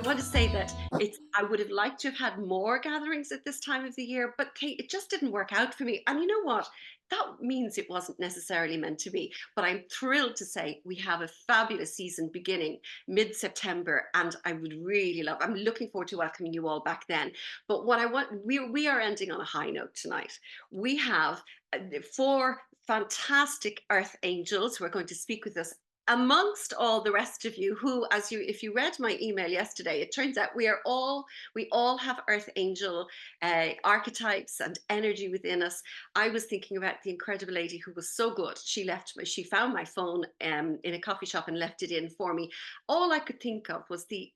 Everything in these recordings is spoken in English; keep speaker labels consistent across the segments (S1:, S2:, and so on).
S1: want to say that I would have liked to have had more gatherings at this time of the year, but it just didn't work out for me. And you know what? That means it wasn't necessarily meant to be. But I'm thrilled to say we have a fabulous season beginning mid-September, and I'm looking forward to welcoming you all back then. But what I want, we are ending on a high note tonight. We have four fantastic earth angels who are going to speak with us amongst all the rest of you who, if you read my email yesterday, it turns out we all have earth angel archetypes and energy within us. I was thinking about the incredible lady who was so good. She found my phone in a coffee shop and left it in for me. All I could think of was the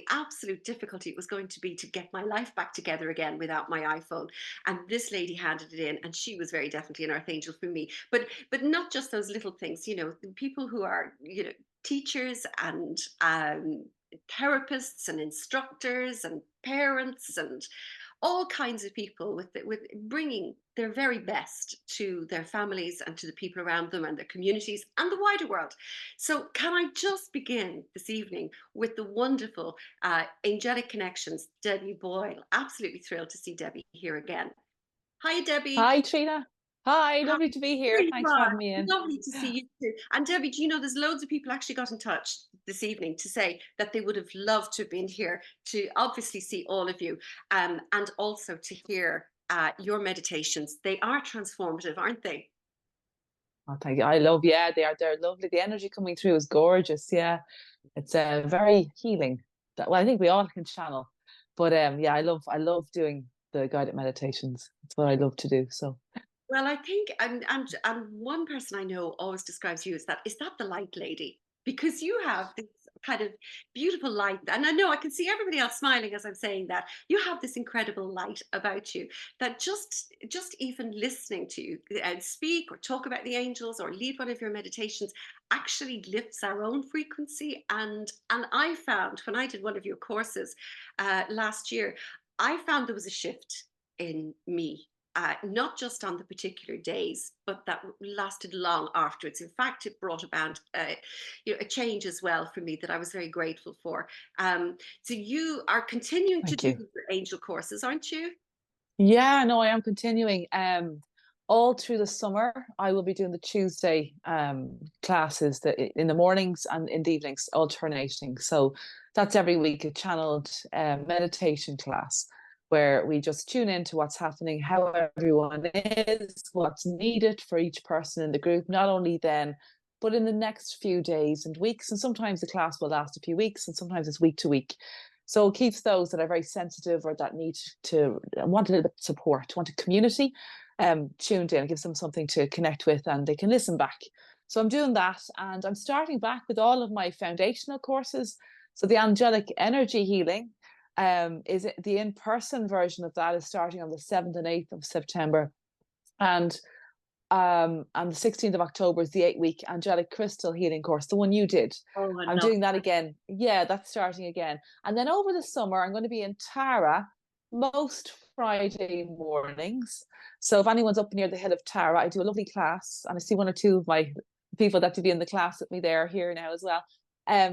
S1: absolute difficulty it was going to be to get my life back together again without my iPhone. And this lady handed it in, and she was very definitely an earth angel for me. But not just those little things, people who are, teachers and therapists and instructors and parents and all kinds of people with bringing their very best to their families and to the people around them and their communities and the wider world. So can I just begin this evening with the wonderful angelic connections, Debbie Boyle. Absolutely thrilled to see Debbie here again. Hi, Debbie.
S2: Hi, Trina. Hi,
S1: Hi.
S2: lovely to be
S1: There
S2: here.
S1: you
S2: Thanks for
S1: are.
S2: having me in.
S1: Lovely to see you too. And Debbie, do you know there's loads of people actually got in touch this evening to say that they would have loved to have been here to obviously see all of you, and also to hear your meditations. They are transformative, aren't they?
S2: Oh, thank you. I love, yeah, they're lovely. The energy coming through is gorgeous. Yeah, it's very healing. Well, I think we all can channel, but yeah, I love doing the guided meditations. It's what I love to do. So
S1: Well, I think, and one person I know always describes you as that. Is that the light lady? Because you have this kind of beautiful light, and I know I can see everybody else smiling as I'm saying that. You have this incredible light about you that just even listening to you speak or talk about the angels or lead one of your meditations actually lifts our own frequency. And I found when I did one of your courses last year, I found there was a shift in me, not just on the particular days, but that lasted long afterwards. In fact, it brought about a change as well for me that I was very grateful for. So you are continuing to
S2: thank
S1: do
S2: you.
S1: your angel courses, aren't you?
S2: Yeah, no, I am continuing. All through the summer, I will be doing the Tuesday classes in the mornings and in the evenings, alternating. So that's every week a channeled meditation class where we just tune into what's happening, how everyone is, what's needed for each person in the group, not only then, but in the next few days and weeks. And sometimes the class will last a few weeks, and sometimes it's week to week. So it keeps those that are very sensitive or that need to want a little bit of support, want a community, tuned in. It gives them something to connect with, and they can listen back. So I'm doing that, and I'm starting back with all of my foundational courses. So the angelic energy healing is the in-person version of that is starting on the 7th and 8th of September. And the 16th of October is the 8-week angelic crystal healing course, the one you did.
S1: Oh, I
S2: I'm
S1: love
S2: doing that
S1: that.
S2: again. Yeah, that's starting again. And then over the summer, I'm going to be in Tara most Friday mornings. So if anyone's up near the hill of Tara, I do a lovely class, and I see one or two of my people that to be in the class with me there here now as well.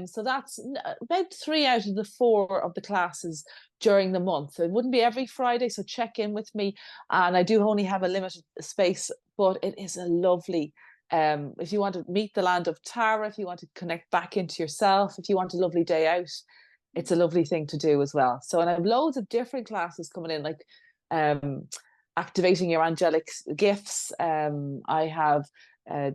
S2: So that's about 3 out of the 4 of the classes during the month. So it wouldn't be every Friday, so check in with me. And I do only have a limited space, but it is a lovely, if you want to meet the land of Tara, if you want to connect back into yourself, if you want a lovely day out, it's a lovely thing to do as well. So, and I have loads of different classes coming in, like activating your angelic gifts. I have uh,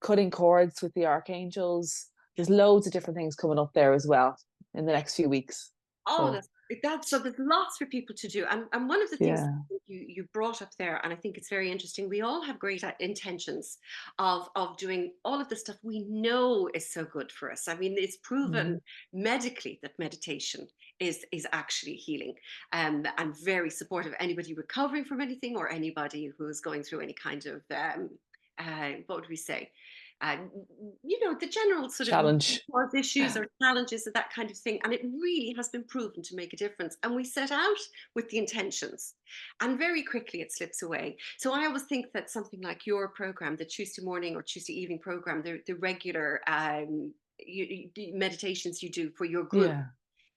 S2: cutting cords with the archangels. There's loads of different things coming up there as well in the next few weeks.
S1: Oh,
S2: So
S1: that's so there's lots for people to do. And one of the things
S2: yeah,
S1: you brought up there, and I think it's very interesting, we all have great intentions of doing all of the stuff we know is so good for us. I mean, it's
S2: mm,
S1: proven medically that meditation is actually healing, and very supportive. Anybody recovering from anything or anybody who is going through any kind of what would we say? Uh, the general sort of
S2: challenge.
S1: cause issues or challenges and that kind of thing. And it really has been proven to make a difference. And we set out with the intentions, and very quickly it slips away. So I always think that something like your program, the Tuesday morning or Tuesday evening program, the regular meditations you do for your group,
S2: Yeah,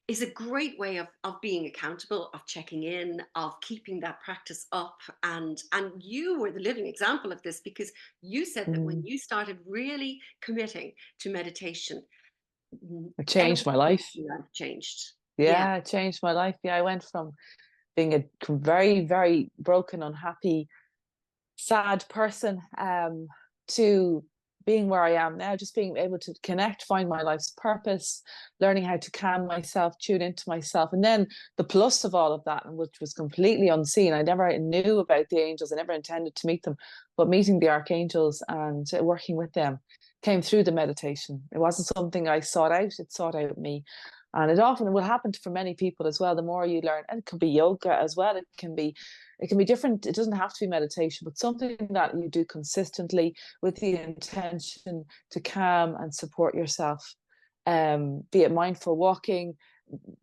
S1: is a great way of being accountable, of checking in, of keeping that practice up. And you were the living example of this, because you said that when
S2: Mm.
S1: you started really committing to meditation,
S2: It changed my
S1: everything
S2: life.
S1: in your life changed. Yeah.
S2: Yeah, it changed my life. Yeah, I went from being a very, very broken, unhappy, sad person, to being where I am now, just being able to connect, find my life's purpose, learning how to calm myself, tune into myself. And then the plus of all of that, and which was completely unseen, I never knew about the angels, I never intended to meet them, but meeting the archangels and working with them came through the meditation. It wasn't something I sought out, it sought out me. And it often will happen for many people as well. The more you learn, and it can be yoga as well, it can be different. It doesn't have to be meditation, but something that you do consistently with the intention to calm and support yourself. Be it mindful walking,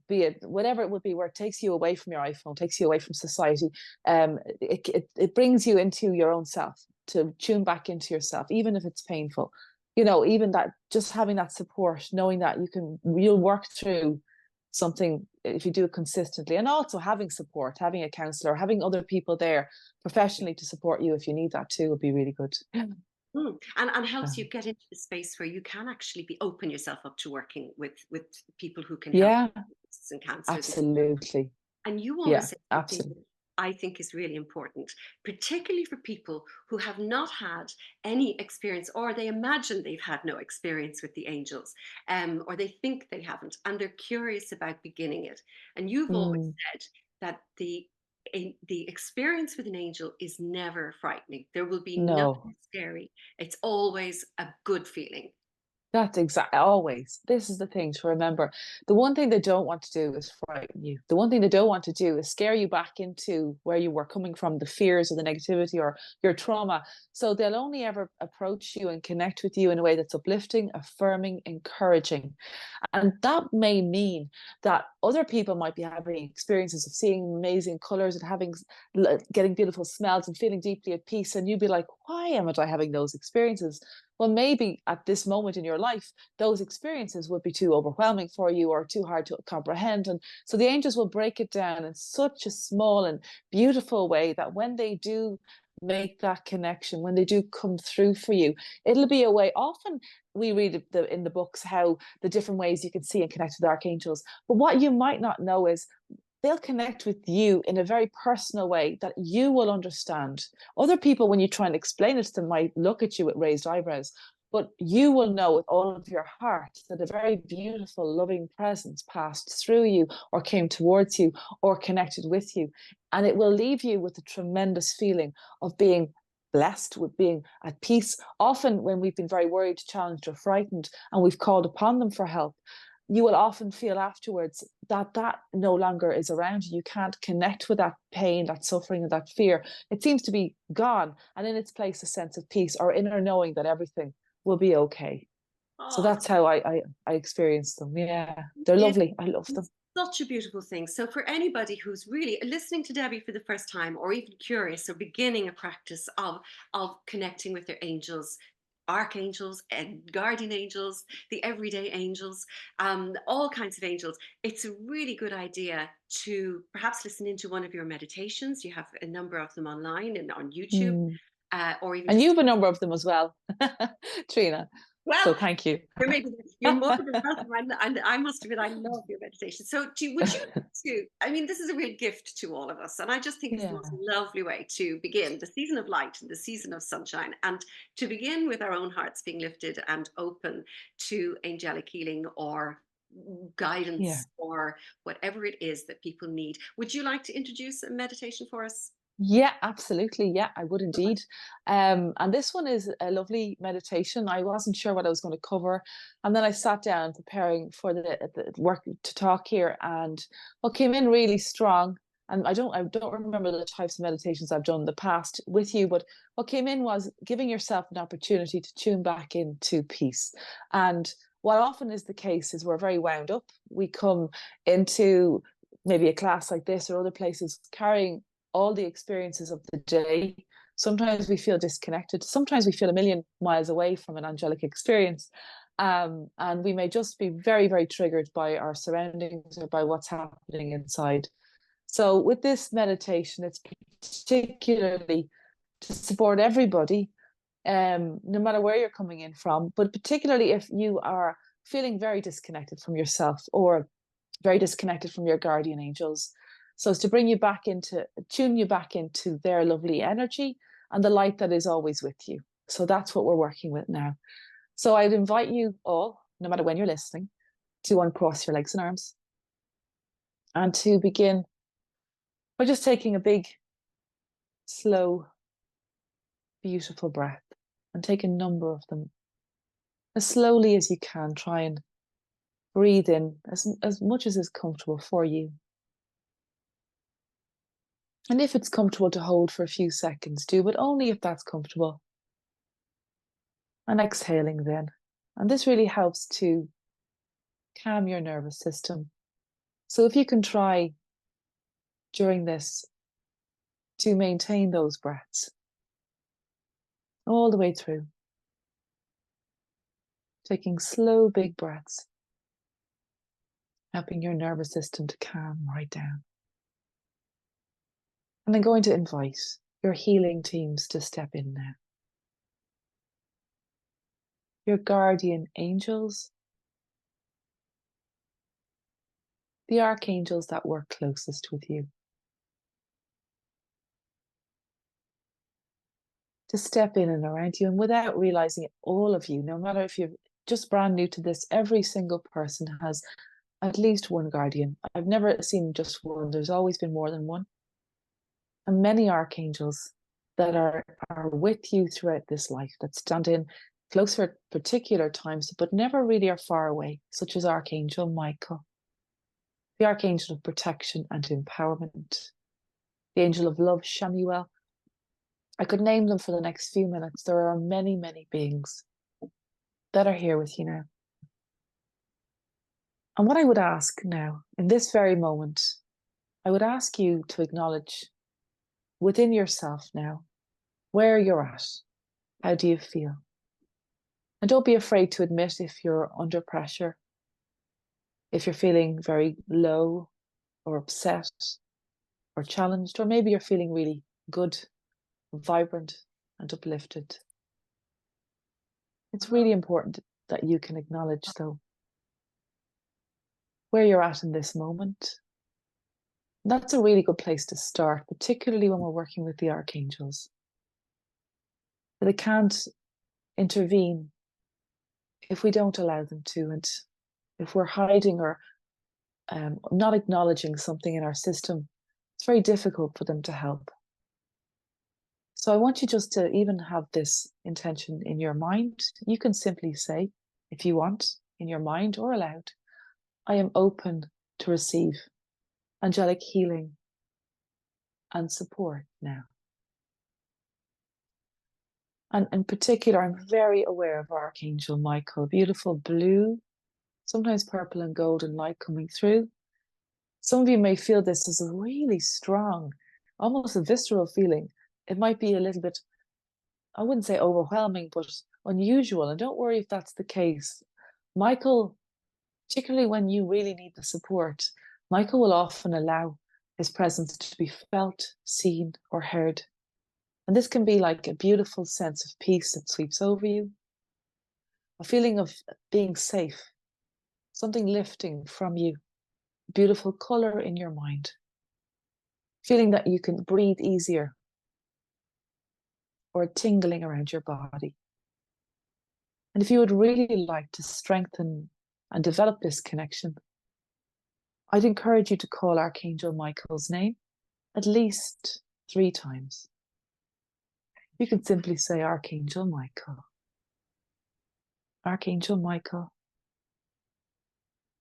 S2: be it whatever it would be, where it takes you away from your iPhone, takes you away from society. It brings you into your own self, to tune back into yourself, even if it's painful. You know, even that, just having that support, knowing that you'll work through something if you do it consistently, and also having support, having a counselor, having other people there professionally to support you if you need that too would be really good.
S1: And helps you
S2: Um,
S1: get into the space where you can actually be open yourself up to working with people who can help
S2: yeah,
S1: and counselors.
S2: absolutely.
S1: And you
S2: Yeah,
S1: always say something
S2: absolutely.
S1: that I think is really important, particularly for people who have not had any experience, or they imagine they've had no experience with the angels, or they think they haven't, and they're curious about beginning it. And you've always
S2: Mm,
S1: said that the experience with an angel is never frightening. There will be
S2: no.
S1: nothing scary. It's always a good feeling.
S2: That's exactly, always. This is the thing to remember. The one thing they don't want to do is frighten you. The one thing they don't want to do is scare you back into where you were coming from, the fears or the negativity or your trauma. So they'll only ever approach you and connect with you in a way that's uplifting, affirming, encouraging. And that may mean that other people might be having experiences of seeing amazing colors and getting beautiful smells and feeling deeply at peace. And you'd be like, why am I having those experiences? Well, maybe at this moment in your life, those experiences would be too overwhelming for you or too hard to comprehend. And so the angels will break it down in such a small and beautiful way that when they do make that connection, when they do come through for you, it'll be a way. Often we read in the books how the different ways you can see and connect with archangels. But what you might not know is they'll connect with you in a very personal way that you will understand. Other people, when you try and explain it to them, might look at you with raised eyebrows, but you will know with all of your heart that a very beautiful, loving presence passed through you or came towards you or connected with you. And it will leave you with a tremendous feeling of being blessed, with being at peace. Often when we've been very worried, challenged or frightened and we've called upon them for help, you will often feel afterwards that that no longer is around you. You can't connect with that pain, that suffering, and that fear. It seems to be gone, and in its place, a sense of peace or inner knowing that everything will be okay. So
S1: Oh,
S2: that's how I experience them. Yeah, they're
S1: it
S2: lovely. I love them.
S1: is such a beautiful thing. So, for anybody who's really listening to Debbie for the first time, or even curious, or beginning a practice of connecting with their angels, archangels and guardian angels, the everyday angels, all kinds of angels, it's a really good idea to perhaps listen into one of your meditations. You have a number of them online and on YouTube,
S2: Mm.
S1: or even
S2: And
S1: just
S2: you have a number of them as well, Trina.
S1: well,
S2: So thank you.
S1: you're more than welcome. And I must admit, I love your meditation. So, would you like to? I mean, this is a real gift to all of us, and I just think it's the most
S2: Yeah.
S1: lovely way to begin the season of light and the season of sunshine, and to begin with our own hearts being lifted and open to angelic healing or
S2: Yeah.
S1: guidance or whatever it is that people need. Would you like to introduce a meditation for us?
S2: Yeah, absolutely. Yeah, I would indeed. And this one is a lovely meditation. I wasn't sure what I was going to cover. And then I sat down preparing for the work to talk here, and what came in really strong. And I don't remember the types of meditations I've done in the past with you, but what came in was giving yourself an opportunity to tune back into peace. And what often is the case is we're very wound up. We come into maybe a class like this or other places carrying all the experiences of the day. Sometimes we feel disconnected. Sometimes we feel a million miles away from an angelic experience. And we may just be very, very triggered by our surroundings or by what's happening inside. So with this meditation, it's particularly to support everybody, no matter where you're coming in from, but particularly if you are feeling very disconnected from yourself or very disconnected from your guardian angels. So it's to bring you back into, tune you back into their lovely energy and the light that is always with you. So that's what we're working with now. So I'd invite you all, no matter when you're listening, to uncross your legs and arms and to begin by just taking a big, slow, beautiful breath and take a number of them as slowly as you can. Try and breathe in as much as is comfortable for you. And if it's comfortable to hold for a few seconds, do, but only if that's comfortable. And exhaling then. And this really helps to calm your nervous system. So if you can try during this to maintain those breaths all the way through, taking slow, big breaths, helping your nervous system to calm right down. And I'm going to invite your healing teams to step in now. Your guardian angels, the archangels that work closest with you, to step in and around you, and without realizing it, all of you, no matter if you're just brand new to this, every single person has at least one guardian. I've never seen just one. There's always been more than one. And many archangels that are with you throughout this life, that stand in close for particular times, but never really are far away, such as Archangel Michael, the Archangel of protection and empowerment, the Angel of love, Shamuel. I could name them for the next few minutes. There are many, many beings that are here with you now. And what I would ask now, in this very moment, I would ask you to acknowledge within yourself now where you're at. How do you feel? And don't be afraid to admit if you're under pressure, if you're feeling very low or upset or challenged, or maybe you're feeling really good, vibrant, and uplifted. It's really important that you can acknowledge, though, where you're at in this moment. And that's a really good place to start, particularly when we're working with the archangels. They can't intervene if we don't allow them to, and if we're hiding or not acknowledging something in our system, it's very difficult for them to help. So I want you just to even have this intention in your mind. You can simply say, if you want, in your mind or aloud, I am open to receive angelic healing and support now. And in particular, I'm very aware of Archangel Michael, beautiful blue, sometimes purple and golden light coming through. Some of you may feel this as a really strong, almost a visceral feeling. It might be a little bit, I wouldn't say overwhelming, but unusual. And don't worry if that's the case. Michael, particularly when you really need the support, Michael will often allow his presence to be felt, seen, or heard. And this can be like a beautiful sense of peace that sweeps over you, a feeling of being safe, something lifting from you, beautiful color in your mind, feeling that you can breathe easier, or tingling around your body. And if you would really like to strengthen and develop this connection, I'd encourage you to call Archangel Michael's name at least 3 times. You can simply say, Archangel Michael, Archangel Michael,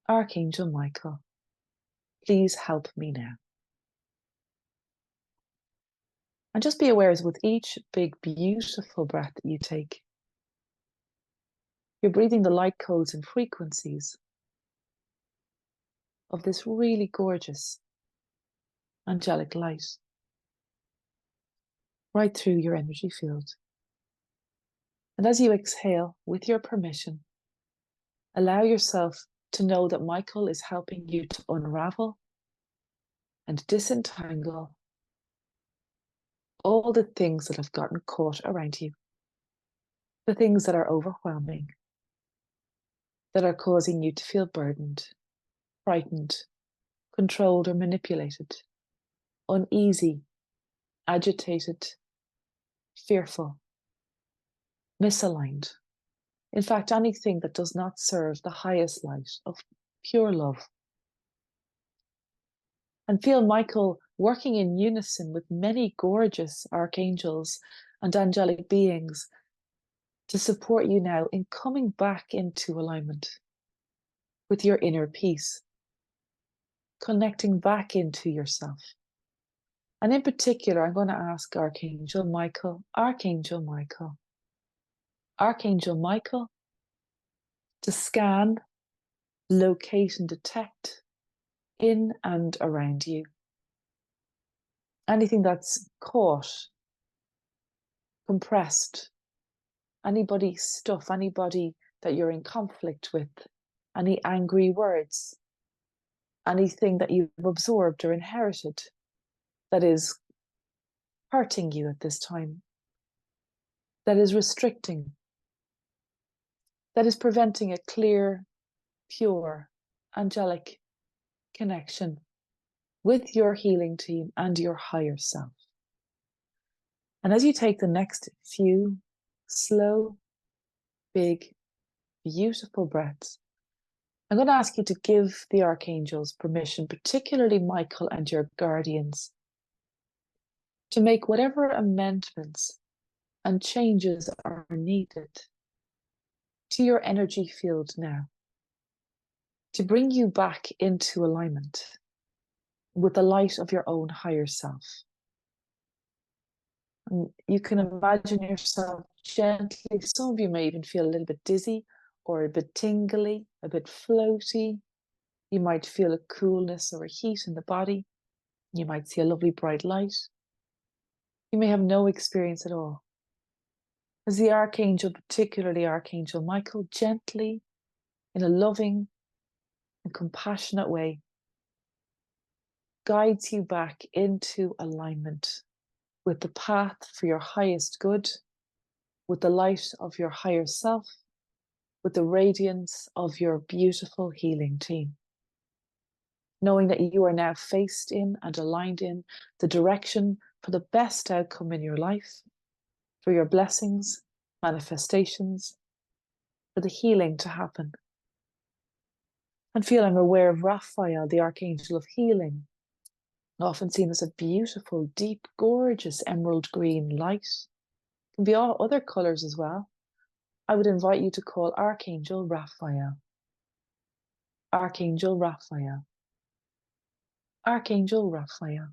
S2: Archangel Michael, please help me now. And just be aware as with each big, beautiful breath that you take, you're breathing the light codes and frequencies of this really gorgeous angelic light right through your energy field. And as you exhale, with your permission, Allow yourself to know that Michael is helping you to unravel and disentangle all the things that have gotten caught around you, the things that are overwhelming, that are causing you to feel burdened, frightened, controlled or manipulated, uneasy, agitated, fearful, misaligned. In fact, anything that does not serve the highest light of pure love. And feel Michael working in unison with many gorgeous archangels and angelic beings to support you now in coming back into alignment with your inner peace, connecting back into yourself. And in particular, I'm going to ask Archangel Michael, Archangel Michael, Archangel Michael to scan, locate, and detect in and around you anything that's caught, compressed, anybody stuff, anybody that you're in conflict with, any angry words, anything that you've absorbed or inherited that is hurting you at this time, that is restricting, that is preventing a clear, pure, angelic connection with your healing team and your higher self. And as you take the next few slow, big, beautiful breaths, I'm going to ask you to give the archangels permission, particularly Michael and your guardians, to make whatever amendments and changes are needed to your energy field now, to bring you back into alignment with the light of your own higher self. And you can imagine yourself gently, some of you may even feel a little bit dizzy or a bit tingly, a bit floaty. You might feel a coolness or a heat in the body. You might see a lovely bright light. You may have no experience at all. As the archangel, particularly Archangel Michael, gently, in a loving and compassionate way, guides you back into alignment with the path for your highest good, with the light of your higher self, with the radiance of your beautiful healing team. Knowing that you are now faced in and aligned in the direction for the best outcome in your life, for your blessings, manifestations, for the healing to happen. And feel I'm aware of Raphael, the Archangel of Healing, often seen as a beautiful, deep, gorgeous emerald green light. It can be all other colors as well. I would invite you to call Archangel Raphael. Archangel Raphael. Archangel Raphael.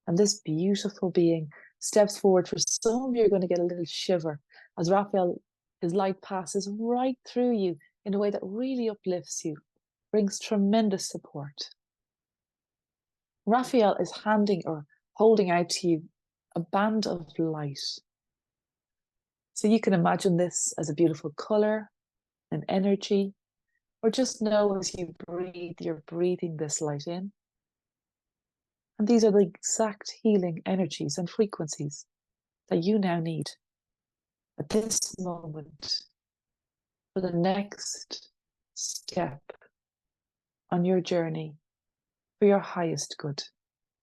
S2: And this beautiful being steps forward. For some of you, you're going to get a little shiver as Raphael, his light passes right through you in a way that really uplifts you, brings tremendous support. Raphael is handing or holding out to you a band of light. So you can imagine this as a beautiful color and energy, or just know as you breathe, you're breathing this light in. And these are the exact healing energies and frequencies that you now need at this moment for the next step on your journey for your highest good.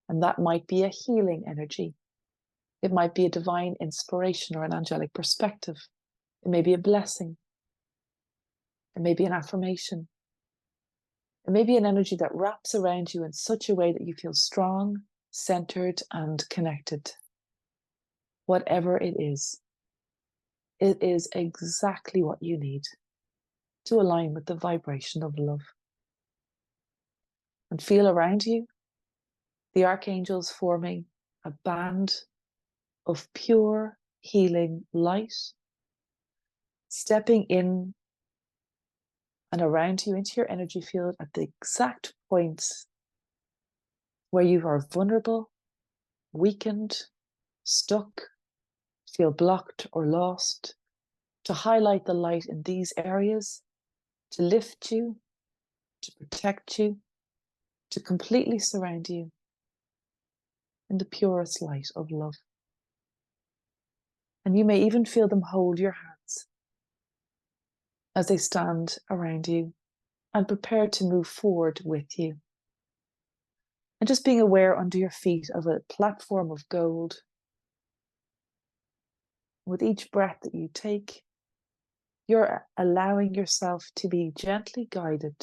S2: And that might be a healing energy. It might be a divine inspiration or an angelic perspective. It may be a blessing. It may be an affirmation. It may be an energy that wraps around you in such a way that you feel strong, centered, and connected. Whatever it is exactly what you need to align with the vibration of love. And feel around you the archangels forming a band of pure healing light, stepping in and around you into your energy field at the exact points where you are vulnerable, weakened, stuck, feel blocked or lost, to highlight the light in these areas to lift you, to protect you, to completely surround you in the purest light of love. And you may even feel them hold your hands as they stand around you and prepare to move forward with you. And just being aware under your feet of a platform of gold. With each breath that you take, you're allowing yourself to be gently guided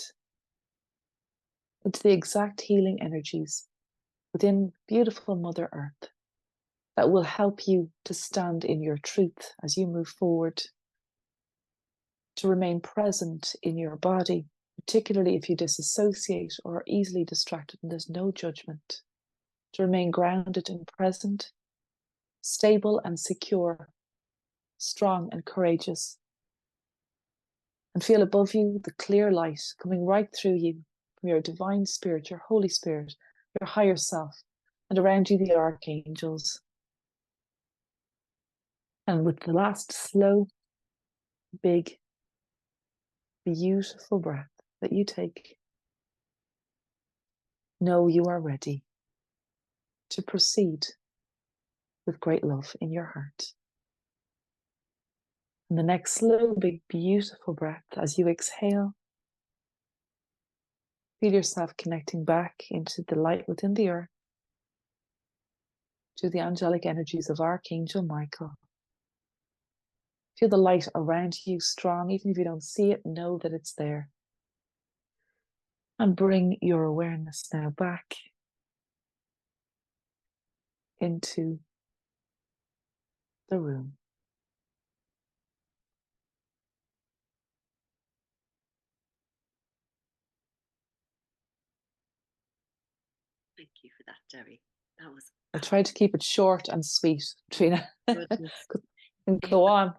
S2: into the exact healing energies within beautiful Mother Earth that will help you to stand in your truth as you move forward, to remain present in your body, particularly if you disassociate or are easily distracted and there's no judgment, to remain grounded and present, stable and secure, strong and courageous, and feel above you the clear light coming right through you from your divine spirit, your Holy Spirit, your higher self, and around you the archangels. And with the last slow, big, beautiful breath that you take, know you are ready to proceed with great love in your heart. And the next slow, big, beautiful breath as you exhale, feel yourself connecting back into the light within the earth, to the angelic energies of Archangel Michael. Feel the light around you strong, even if you don't see it, know that it's there. And bring your awareness now back into the room.
S1: Thank you for that, Debbie. That was
S2: I tried to keep it short and sweet, Trina.
S1: goodness.
S2: And
S1: It
S2: go on.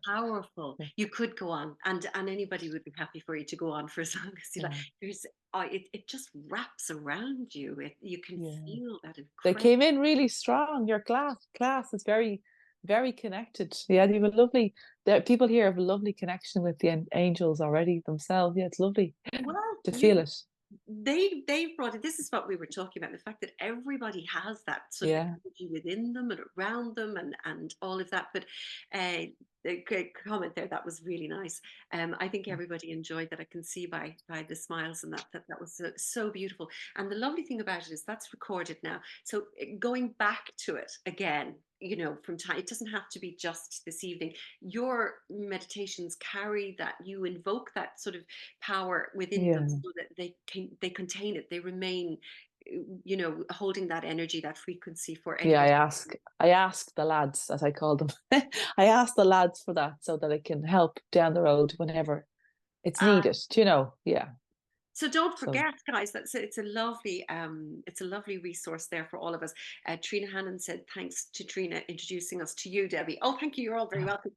S1: powerful. You could go on, and anybody would be happy for you to go on for as long as you like.
S2: Yeah,
S1: There's, it just wraps around you. You can
S2: yeah.
S1: feel that
S2: They
S1: incredible.
S2: came in really strong. Your class is very, very connected. Yeah, you have a lovely. There, people here have a lovely connection with the angels already themselves. Yeah, it's lovely
S1: Well,
S2: to feel it.
S1: they brought it. This is what we were talking about, the fact that everybody has that sort of
S2: Yeah,
S1: energy within them and around them, and all of that. But the great comment there, that was really nice. I think everybody enjoyed that. I can see by the smiles, and that was so beautiful. And the lovely thing about it is that's recorded now, so going back to it again, from time, it doesn't have to be just this evening. Your meditations carry that, you invoke that sort of power within them,
S2: yeah.
S1: so that they contain it, they remain, holding that energy, that frequency for
S2: Yeah,
S1: anybody.
S2: I ask the lads, as I call them. I ask the lads for that so that it can help down the road whenever it's
S1: uh,
S2: needed. Do you know? Yeah.
S1: So don't
S2: So
S1: forget, guys, it's a lovely resource there for all of us. Trina Hannon said, thanks to Trina introducing us to you, Debbie. Oh, thank you. You're all very welcome.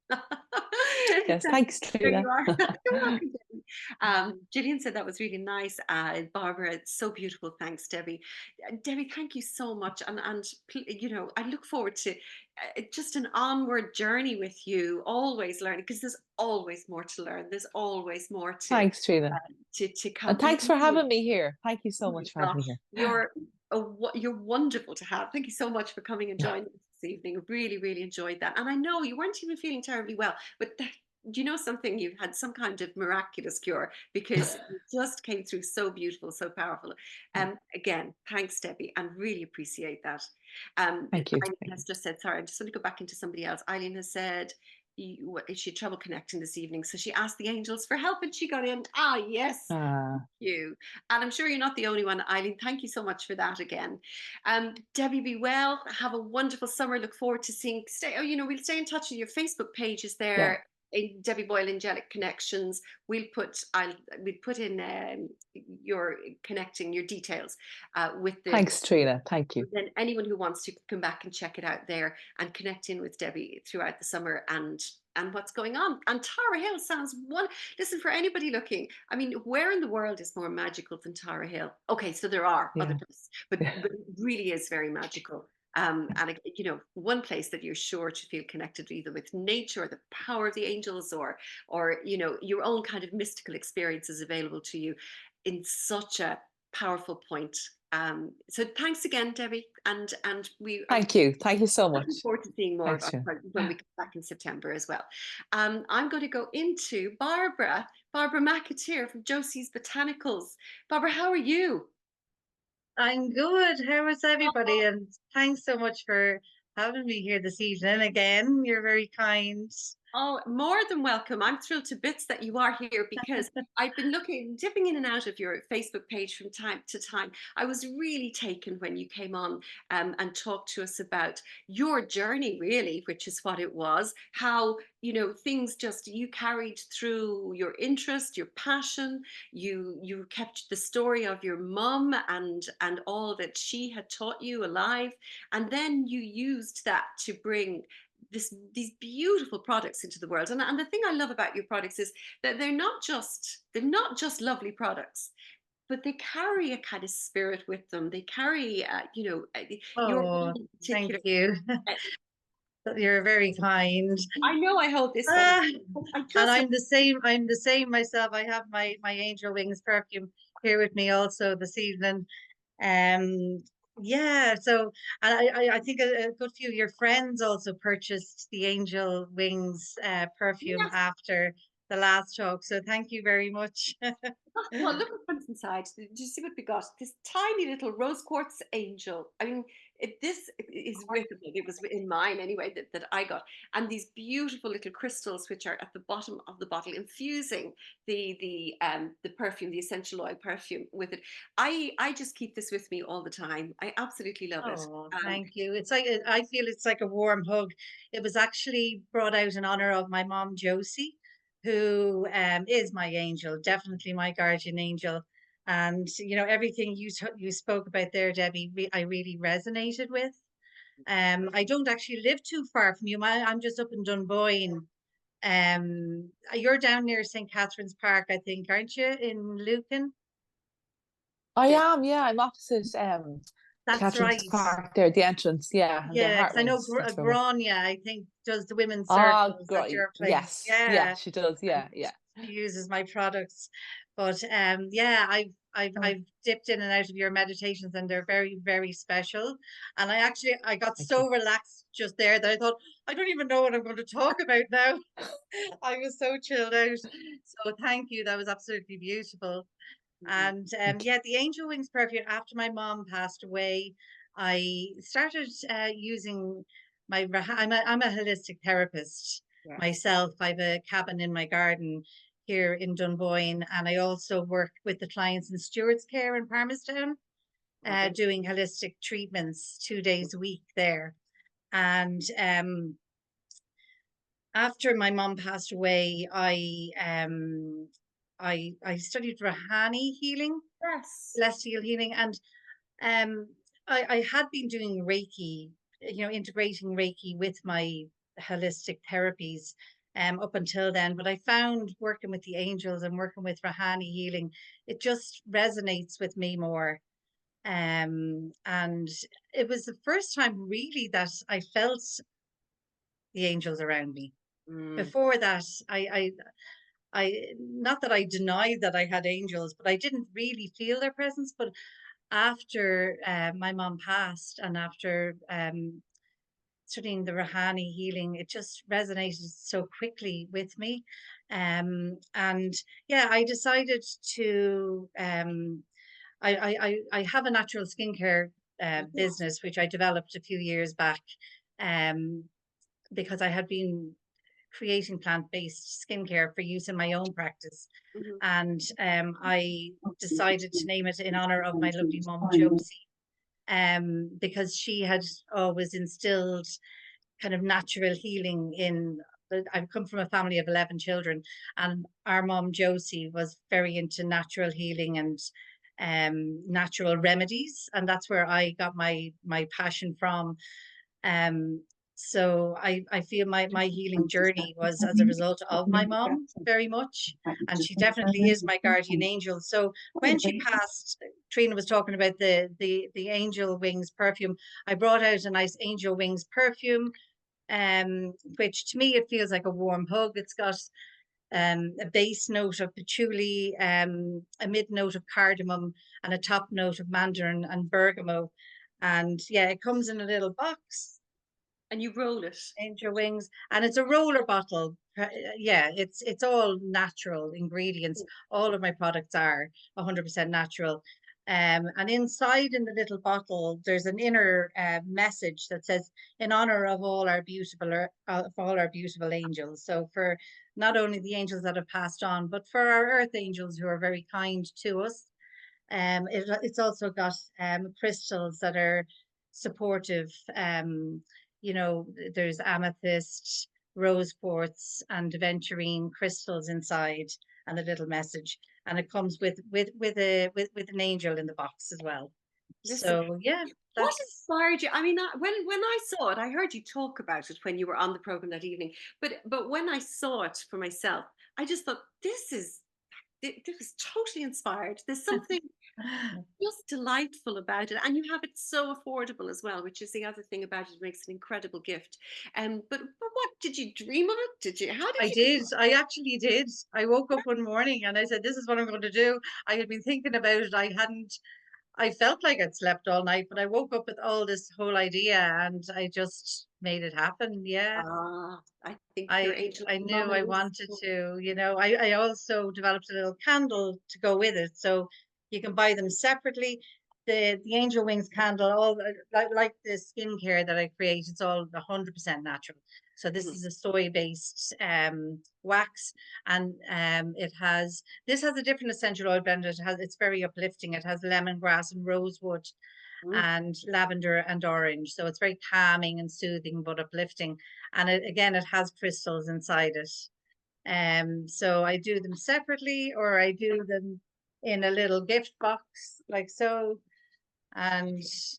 S2: yes, thanks,
S1: There you
S2: Trina.
S1: are. You're welcome, Debbie. Gillian said that was really nice. Barbara, it's so beautiful. Thanks, Debbie. Debbie, thank you so much. And I look forward to just an onward journey with you, always learning, because there's always more to learn. There's always more to
S2: Thanks, Trina.
S1: come.
S2: And thanks for having me here. Thank you so
S1: Oh my
S2: much for having me
S1: gosh,
S2: here.
S1: you're wonderful to have. Thank you so much for coming and joining us this evening. Really, really enjoyed that. And I know you weren't even feeling terribly well, but do you know something? You've had some kind of miraculous cure, because you just came through so beautiful, so powerful. Again, thanks, Debbie, and really appreciate that.
S2: Thank you.
S1: Eileen has just said, sorry, I just want to go back into somebody else. Eileen has said, she had trouble connecting this evening, so she asked the angels for help and she got in. Ah, yes,
S2: Ah,
S1: you. And I'm sure you're not the only one, Eileen. Thank you so much for that again. Debbie, be well. Have a wonderful summer. Look forward to seeing. We'll stay in touch with your Facebook page. Is
S2: yeah.
S1: there Debbie Boyle Angelic Connections? We'll put in your connecting your details with the.
S2: Thanks, Trina. Thank you.
S1: Then anyone who wants to come back and check it out there and connect in with Debbie throughout the summer, and what's going on. And Tara Hill sounds one. Listen, for anybody looking, I mean, where in the world is more magical than Tara Hill? Okay, so there are other
S2: Yeah.
S1: places, but it really is very magical. And you know, one place that you're sure to feel connected either with nature or the power of the angels, or you know, your own kind of mystical experiences available to you in such a powerful point. So thanks again, Debbie, and we are
S2: Thank you so
S1: looking
S2: much.
S1: forward to seeing more of
S2: Thanks,
S1: our
S2: Jim.
S1: when we come back in September as well. I'm going to go into Barbara McAteer from Josie's Botanicals. Barbara, how are you?
S3: I'm good. How is everybody? And thanks so much for having me here this evening again. You're very kind.
S1: Oh, more than welcome. I'm thrilled to bits that you are here because I've been dipping in and out of your Facebook page from time to time. I was really taken when you came on and talked to us about your journey, really, which is what it was. How, you know, things just you carried through your interest, your passion. You kept the story of your mum and all that she had taught you alive, and then you used that to bring these beautiful products into the world. And the thing I love about your products is that they're not just lovely products, but they carry a kind of spirit with them. They carry you know, your
S3: Oh,
S1: in
S3: thank
S1: particular.
S3: you.
S1: uh,
S3: You're very kind.
S1: I know I hold this one,
S3: Ah,
S1: but I
S3: and
S1: just
S3: I'm the same myself. I have my Angel Wings perfume here with me also this evening. Um, yeah, so and I think a good few of your friends also purchased the Angel Wings perfume
S1: yes.
S3: after the last talk. So thank you very much.
S1: Well, look at what's inside. Do you see what we got? This tiny little rose quartz angel. I mean, this is with it was in mine anyway that I got, and these beautiful little crystals which are at the bottom of the bottle, infusing the perfume, the essential oil perfume with it. I just keep this with me all the time. I absolutely love it.
S3: Oh, thank you. It's like I feel it's like a warm hug. It was actually brought out in honor of my mom, Josie, who is my angel, definitely my guardian angel. And you know everything you spoke about there, Debbie, I really resonated with. I don't actually live too far from you. I'm just up in Dunboyne. You're down near St. Catherine's Park, I think, aren't you, in Lucan?
S2: I
S1: Yes.
S2: am, yeah, I'm opposite
S3: That's
S2: Catherine's
S3: right.
S2: Park there, the entrance, yeah, and the
S3: Yeah,
S2: heart
S3: because I know
S2: rings. That's where we're.
S3: Grania, I think, does the women's
S2: Ah,
S3: circles at
S2: great.
S3: your place.
S2: Yes, yeah,
S3: Yeah,
S2: she does.
S3: and
S2: Yeah, yeah.
S3: she uses my products. But yeah,
S2: Oh,
S3: I've dipped in and out of your meditations, and they're very, very special. And I got
S2: thank you.
S3: so relaxed just there that I thought I don't even know what I'm going to talk about now. I was so chilled out. So thank you. That was absolutely beautiful.
S1: Mhm.
S3: And
S2: Thank you.
S3: yeah, the Angel Wings perfume, after my mom passed away, I started using I'm a holistic therapist
S1: Yes.
S3: myself. I have a cabin in my garden here in Dunboyne, and I also work with the clients in Stewart's Care in Palmerstown,
S1: Love it.
S3: doing holistic treatments 2 days a week there. And after my mom passed away, I studied Rahani healing,
S1: Yes.
S3: celestial healing, and um, I had been doing Reiki, you know, integrating Reiki with my holistic therapies up until then. But I found working with the angels and working with Rahani healing, it just resonates with me more. And it was the first time really that I felt the angels around me.
S1: Mm.
S3: Before that, not that I denied that I had angels, but I didn't really feel their presence. But after my mom passed and after studying the Rahani healing, it just resonated so quickly with me. And yeah, I decided to, I have a natural skincare
S1: Yes.
S3: business, which I developed a few years back um, because I had been creating plant-based skincare for use in my own practice.
S1: Mhm.
S3: And I decided to name it in honor of my lovely mom, Josie, because she had always instilled kind of natural healing in. I've come from a family of 11 children, and our mom, Josie, was very into natural healing and natural remedies. And that's where I got my passion from. Um, So I feel my healing journey was as a result of my mom very much. And she definitely is my guardian angel. So when she passed, Trina was talking about the angel wings perfume. I brought out a nice angel wings perfume, which to me it feels like a warm hug. It's got a base note of patchouli, a mid note of cardamom, and a top note of mandarin and bergamot. And yeah, it comes in a little box,
S1: And you roll it.
S3: angel wings, and it's a roller bottle. Yeah, it's all natural ingredients. All of my products are 100% natural. And inside in the little bottle, there's an inner message that says, "In honor of all our beautiful angels." So for not only the angels that have passed on, but for our earth angels who are very kind to us. It's also got crystals that are supportive. You know, there's amethyst, rose quartz, and aventurine crystals inside, and a little message. And it comes with an angel in the box as well.
S1: Listen,
S3: So yeah,
S1: what
S3: that's
S1: inspired you? I mean, when I saw it, I heard you talk about it when you were on the program that evening. But when I saw it for myself, I just thought this is totally inspired. There's something just delightful about it, and you have it so affordable as well, which is the other thing about it. It makes an incredible gift. But what did you dream of it? Did you? How did
S3: I
S1: you?
S3: did. I actually did. I woke up one morning and I said, "This is what I'm going to do." I had been thinking about it. I felt like I'd slept all night, but I woke up with all this whole idea and I just made it happen. Yeah.
S1: I think your
S3: I
S1: angel
S3: I knew
S1: mama
S3: I
S1: is.
S3: wanted to, you know. I also developed a little candle to go with it. So you can buy them separately. The angel wings candle, like the skincare that I create, it's all 100% natural. So this
S1: Mhm.
S3: is a soy-based wax, and this has a different essential oil blend. It's very uplifting. It has lemongrass and rosewood
S1: Mm.
S3: and lavender and orange. So it's very calming and soothing but uplifting. And again, it has crystals inside it. So I do them separately or I do them in a little gift box like so. And
S1: It's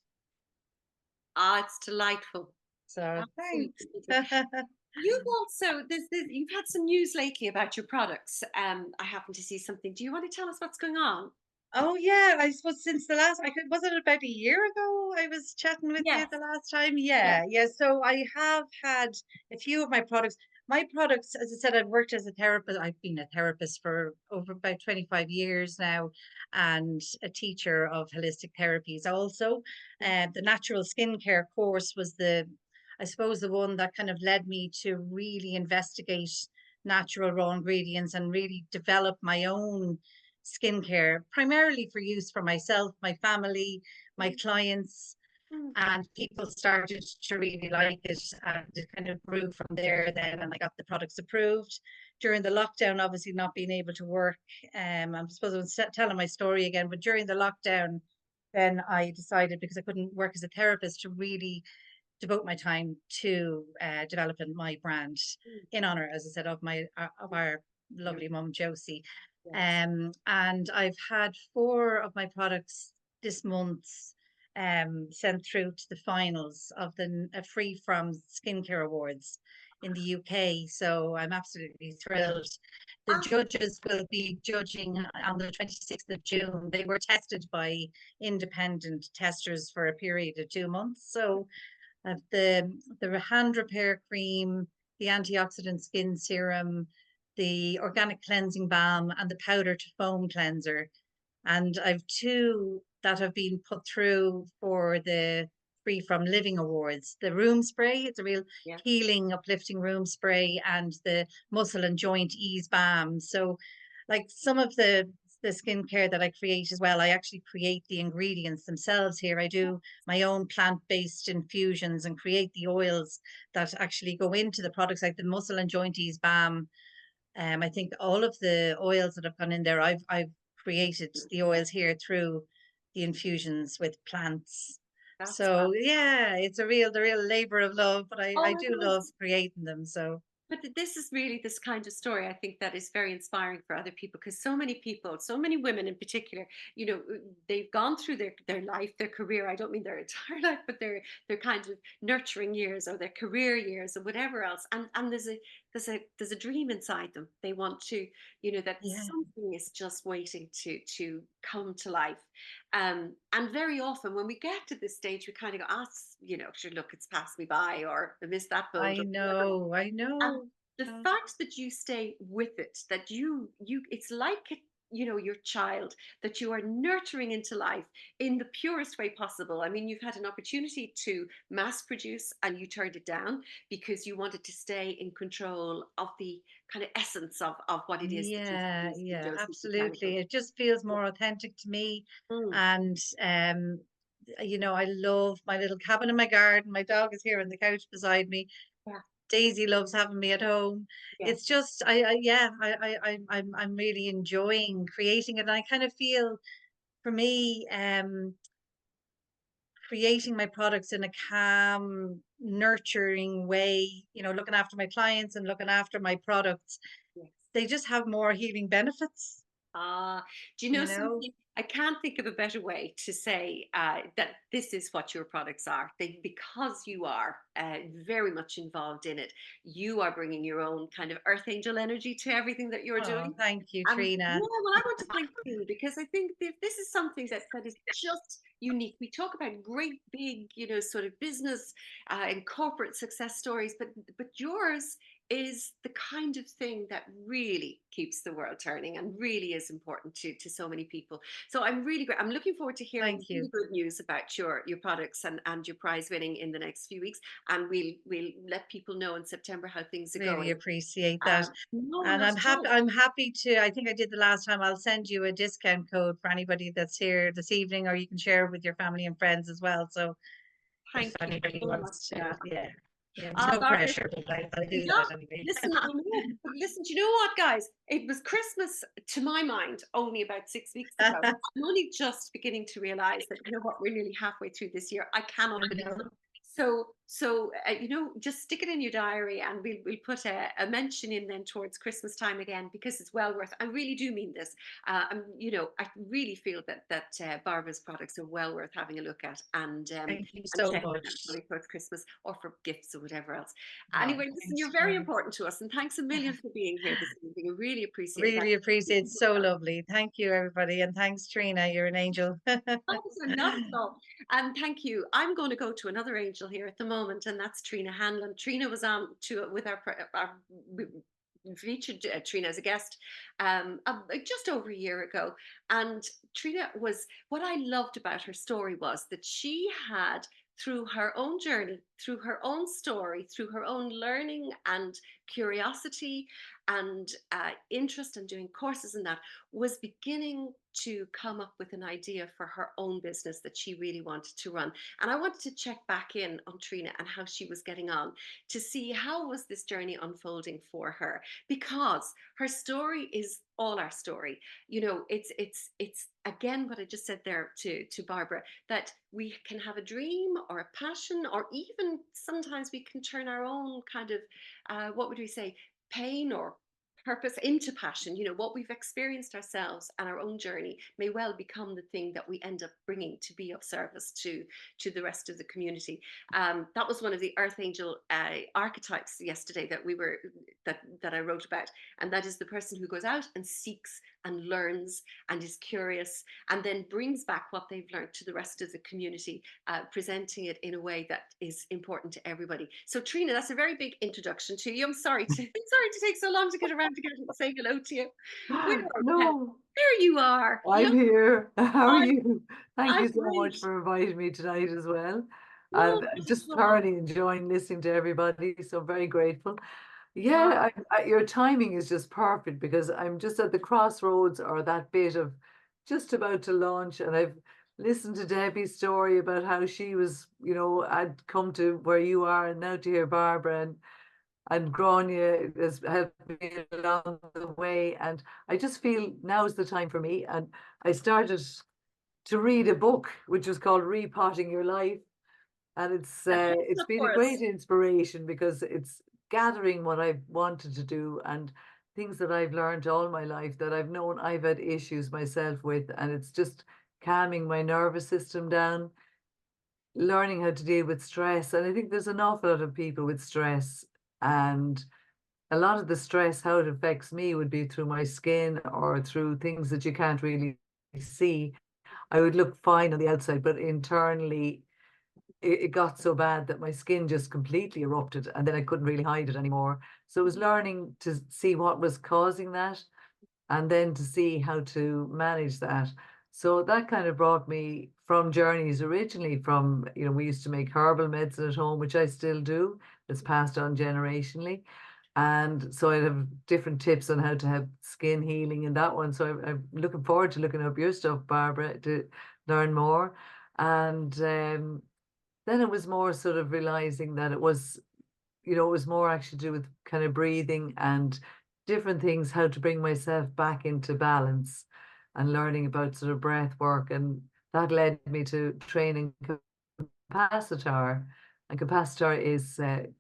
S1: delightful.
S3: so thanks.
S1: Absolutely. You've also you've had some news lately about your products. I happen to see something. Do you want to tell us what's going on?
S3: Oh yeah, I suppose since the last, was it about a year ago I was chatting with you
S1: Yes.
S3: the last time?
S1: Yes.
S3: Yeah, yeah. So I have had a few of my products. My products, as I said, I've worked as a therapist. I've been a therapist for over about 25 years now, and a teacher of holistic therapies also. The natural skincare course was I suppose, the one that kind of led me to really investigate natural raw ingredients and really develop my own skincare, primarily for use for myself, my family, my clients,
S1: Mm.
S3: and people started to really like it, and it kind of grew from there then, and I got the products approved during the lockdown, obviously not being able to work. I'm supposed to was telling my story again, but during the lockdown, then I decided, because I couldn't work as a therapist, to really devote my time to developing my brand
S1: Mm.
S3: in honor, as I said, of our lovely mum Josie.
S1: Yes.
S3: And I've had 4 of my products this month sent through to the finals of the Free From Skincare Awards in the UK. So I'm absolutely thrilled. The
S1: Ah,
S3: judges will be judging on the 26th of June. They were tested by independent testers for a period of 2 months. So of the hand repair cream, the antioxidant skin serum, the organic cleansing balm, and the powder to foam cleanser. And I've 2 that have been put through for the Free From Living Awards. The room spray, it's a real
S1: yeah.
S3: healing, uplifting room spray, and the muscle and joint ease balm. So, like some of the skincare that I create as well, I actually create the ingredients themselves here. I do my own plant-based infusions and create the oils that actually go into the products, like the muscle and joint ease balm. I think all of the oils that have gone in there, I've created the oils here through the infusions with plants.
S1: That's fab.
S3: So yeah, it's the real labor of love, but I
S1: Oh,
S3: do
S1: it
S3: love
S1: is.
S3: creating them. So
S1: But this is really this kind of story, I think, that is very inspiring for other people, because so many people, so many women in particular, they've gone through their life, their career. I don't mean their entire life, but their kind of nurturing years or their career years or whatever else. And there's a dream inside them. They want to, that
S3: Yeah,
S1: something is just waiting to come to life. And very often when we get to this stage, we kind of go, sure, look, it's passed me by, or I missed that boat,
S3: I
S1: or whatever.
S3: know, I
S1: And
S3: know.
S1: the
S3: Uh,
S1: fact that you stay with it, that it's like your child, that you are nurturing into life in the purest way possible. I mean, you've had an opportunity to mass produce and you turned it down because you wanted to stay in control of the kind of essence of what it is that you're
S3: Yeah,
S1: producing,
S3: yeah,
S1: Josie
S3: absolutely.
S1: Botanicals.
S3: It just feels more authentic to me.
S1: Mm,
S3: And I love my little cabin in my garden. My dog is here on the couch beside me.
S1: yeah,
S3: Daisy loves having me at home.
S1: yeah.
S3: It's just I'm really enjoying creating it. And I kind of feel for me, creating my products in a calm, nurturing way, looking after my clients and looking after my products,
S1: Yes.
S3: they just have more healing benefits,
S1: Ah, do you know
S3: you know?
S1: something? I can't think of a better way to say that this is what your products are. Because you are very much involved in it, you are bringing your own kind of earth angel energy to everything that you're
S3: Oh,
S1: doing.
S3: thank you,
S1: And yeah,
S3: Trina.
S1: well, I want to thank you, because I think this is something that is just unique. We talk about great big, sort of business and corporate success stories, but yours is the kind of thing that really keeps the world turning and really is important to so many people. So I'm really great. I'm looking forward to hearing
S3: Thank
S1: really
S3: you.
S1: good news about your products and your prize winning in the next few weeks. And we'll let people know in September how things are
S3: Really
S1: going.
S3: appreciate that.
S1: No,
S3: And
S1: not
S3: I'm
S1: at
S3: happy
S1: all.
S3: I'm happy to, I think I did the last time, I'll send you a discount code for anybody that's here this evening, or you can share it with your family and friends as well. So if
S1: Thank you
S3: anybody
S1: so much
S3: wants
S1: for
S3: to,
S1: that.
S3: yeah. Yeah, there's no
S1: Barbara,
S3: pressure, but I'll do
S1: yeah,
S3: that anyway.
S1: listen, I know, but listen, do you know what, guys? It was Christmas to my mind only about 6 weeks ago. I'm only just beginning to realize that, we're nearly halfway through this year. I cannot
S3: I
S1: believe it.
S3: know.
S1: So just stick it in your diary, and we'll put a mention in then towards Christmas time again, because it's well worth. I really do mean this. I really feel that Barbara's products are well worth having a look at,
S3: Thank you
S1: and
S3: so
S1: checking
S3: much.
S1: out probably towards Christmas or for gifts or whatever else.
S3: Oh,
S1: Anyway, listen,
S3: thanks,
S1: you're very
S3: Trina.
S1: important to us, and thanks a million for being here this evening. I really appreciate that.
S3: Really appreciate it. So lovely. Thank you, everybody. And thanks, Trina. You're an angel.
S1: Not at all. And thank you. I'm going to go to another angel here at the moment, and that's Trina Hanlon. Trina was on with we featured Trina as a guest just over a year ago. And Trina was, what I loved about her story was that she had, through her own journey, through her own story, through her own learning and curiosity and interest in doing courses and that, was beginning to come up with an idea for her own business that she really wanted to run. And I wanted to check back in on Trina and how she was getting on, to see how was this journey unfolding for her, because her story is all our story. It's again what I just said there to Barbara, that we can have a dream or a passion, or even sometimes we can turn our own kind of what would we say, pain or purpose into passion. What we've experienced ourselves and our own journey may well become the thing that we end up bringing to be of service to the rest of the community. That was one of the earth angel archetypes yesterday that I wrote about, and that is the person who goes out and seeks and learns and is curious, and then brings back what they've learned to the rest of the community, presenting it in a way that is important to everybody. So Trina, that's a very big introduction to you. I'm sorry to take so long to get around to getting to say hello to you. Where are you?
S4: No,
S1: There you are.
S4: I'm here. How are
S1: I'm,
S4: you? Thank
S1: I'm
S4: you so
S1: great.
S4: much for inviting me tonight as well.
S1: No,
S4: And
S1: not
S4: just
S1: at all.
S4: thoroughly enjoying listening to everybody. So very grateful.
S1: Ah,
S4: Yeah, your timing is just perfect, because I'm just at the crossroads, or that bit of just about to launch. And I've listened to Debbie's story about how she was, had come to where you are, and now to hear Barbara and Grainne has helped me along the way. And I just feel now is the time for me. And I started to read a book which was called Repotting Your Life. And it's
S1: that's
S4: it's
S1: of
S4: been a
S1: course.
S4: great inspiration, because it's gathering what I've wanted to do and things that I've learned all my life that I've known I've had issues myself with, and it's just calming my nervous system down, learning how to deal with stress. And I think there's an awful lot of people with stress, and a lot of the stress, how it affects me would be through my skin or through things that you can't really see. I would look fine on the outside, but internally it got so bad that my skin just completely erupted, and then I couldn't really hide it anymore. So it was learning to see what was causing that and then to see how to manage that. So that kind of brought me from journeys originally from, we used to make herbal medicine at home, which I still do. It's passed on generationally. And so I have different tips on how to have skin healing in that one. So I'm looking forward to looking up your stuff, Barbara, to learn more. And then it was more sort of realizing that it was, it was more actually to do with kind of breathing and different things, how to bring myself back into balance and learning about sort of breath work. And that led me to training capacitor. And capacitor is,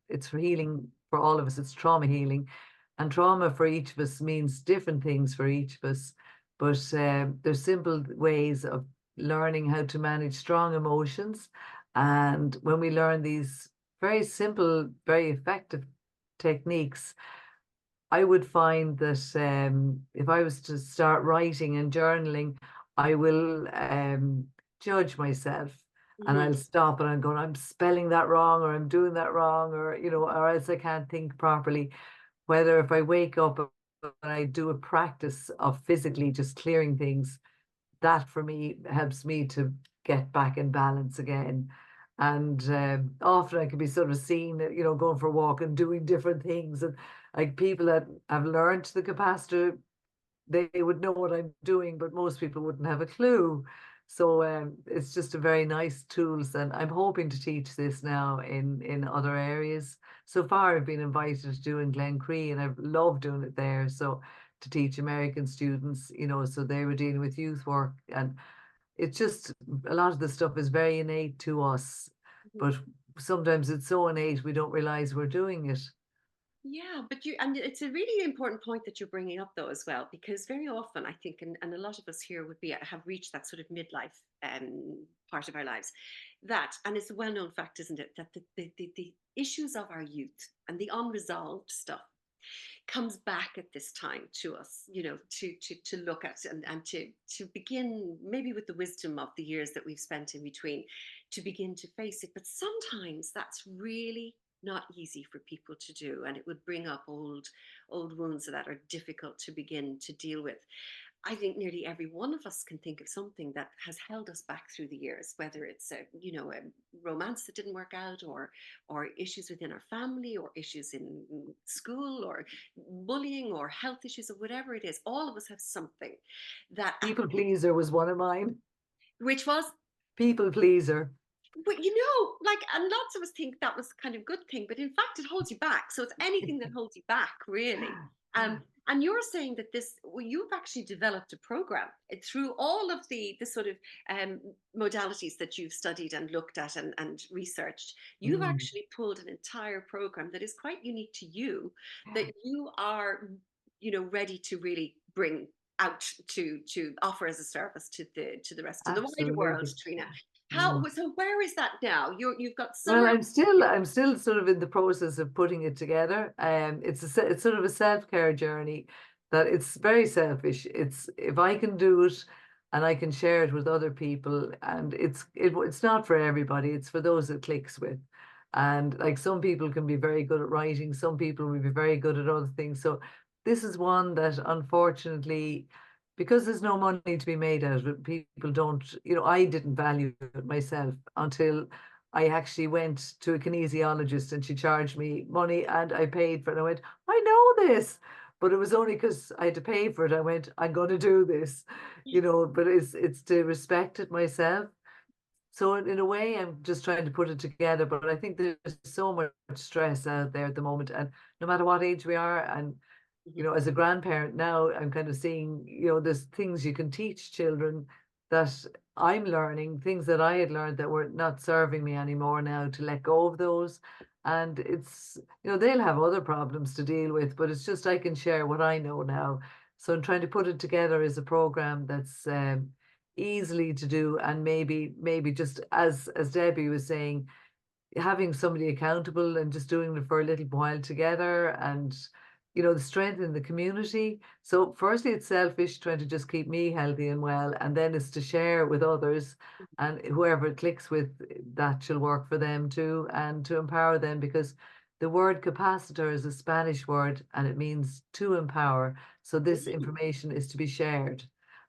S4: it's for healing for all of us. It's trauma healing. And trauma for each of us means different things for each of us. But there's simple ways of learning how to manage strong emotions. And when we learn these very simple, very effective techniques, I would find that if I was to start writing and journaling, I will judge myself, and I'll stop and I'm going, I'm spelling that wrong, or I'm doing that wrong, or, or else I can't think properly. Whether if I wake up and I do a practice of physically just clearing things, that for me helps me to get back in balance again. And often I can be sort of seen, going for a walk and doing different things. And like people that have learned the capacitor, they would know what I'm doing, but most people wouldn't have a clue. So it's just a very nice tools, and I'm hoping to teach this now in other areas. So far, I've been invited to do in Glencree, and I've loved doing it there. So to teach American students, so they were dealing with youth work, and it's just a lot of the stuff is very innate to us, but sometimes it's so innate we don't realize we're doing it.
S1: Yeah, but and it's a really important point that you're bringing up though as well, because very often I think, and a lot of us here would have reached that sort of midlife part of our lives, and it's a well-known fact, isn't it, that the issues of our youth and the unresolved stuff comes back at this time to us, to look at and to begin maybe with the wisdom of the years that we've spent in between, to begin to face it. But sometimes that's really not easy for people to do, and it would bring up old wounds that are difficult to begin to deal with. I think nearly every one of us can think of something that has held us back through the years, whether it's a romance that didn't work out, or issues within our family, or issues in school, or bullying, or health issues, or whatever it is. All of us have something that
S4: People pleaser was one of mine.
S1: which was
S4: People pleaser.
S1: But and lots of us think that was kind of good thing, but in fact it holds you back. So it's anything that holds you back, really. And you're saying that you've actually developed a program through all of the sort of modalities that you've studied and looked at and researched. You've actually pulled an entire program that is quite unique to you, that you are, ready to really bring out to offer as a service to the rest of the wider world,
S4: Absolutely.
S1: Trina. So where is that now? You've got
S4: Well,
S1: summer.
S4: I'm still sort of in the process of putting it together. It's sort of a self-care journey that it's very selfish. It's if I can do it and I can share it with other people, and it's not for everybody. It's for those it clicks with. And like some people can be very good at writing, some people will be very good at other things. So this is one that unfortunately, because there's no money to be made out of it, people don't, I didn't value it myself until I actually went to a kinesiologist and she charged me money and I paid for it. I went, I know this, but it was only because I had to pay for it. I went, I'm going to do this, but it's to respect it myself. So in a way, I'm just trying to put it together, but I think there's so much stress out there at the moment, and no matter what age we are, and as a grandparent now, I'm kind of seeing, there's things you can teach children that I'm learning, things that I had learned that were not serving me anymore now, to let go of those And it's, they'll have other problems to deal with, but it's just I can share what I know now. So I'm trying to put it together as a program that's easily to do, and maybe just as Debbie was saying, having somebody accountable and just doing it for a little while together, and the strength in the community. So firstly, it's selfish, trying to just keep me healthy and well, and then it's to share with others, and whoever it clicks with, that shall work for them too, and to empower them, because the word capacitor is a Spanish word and it means to empower. So this
S1: Mm.
S4: information is to be shared.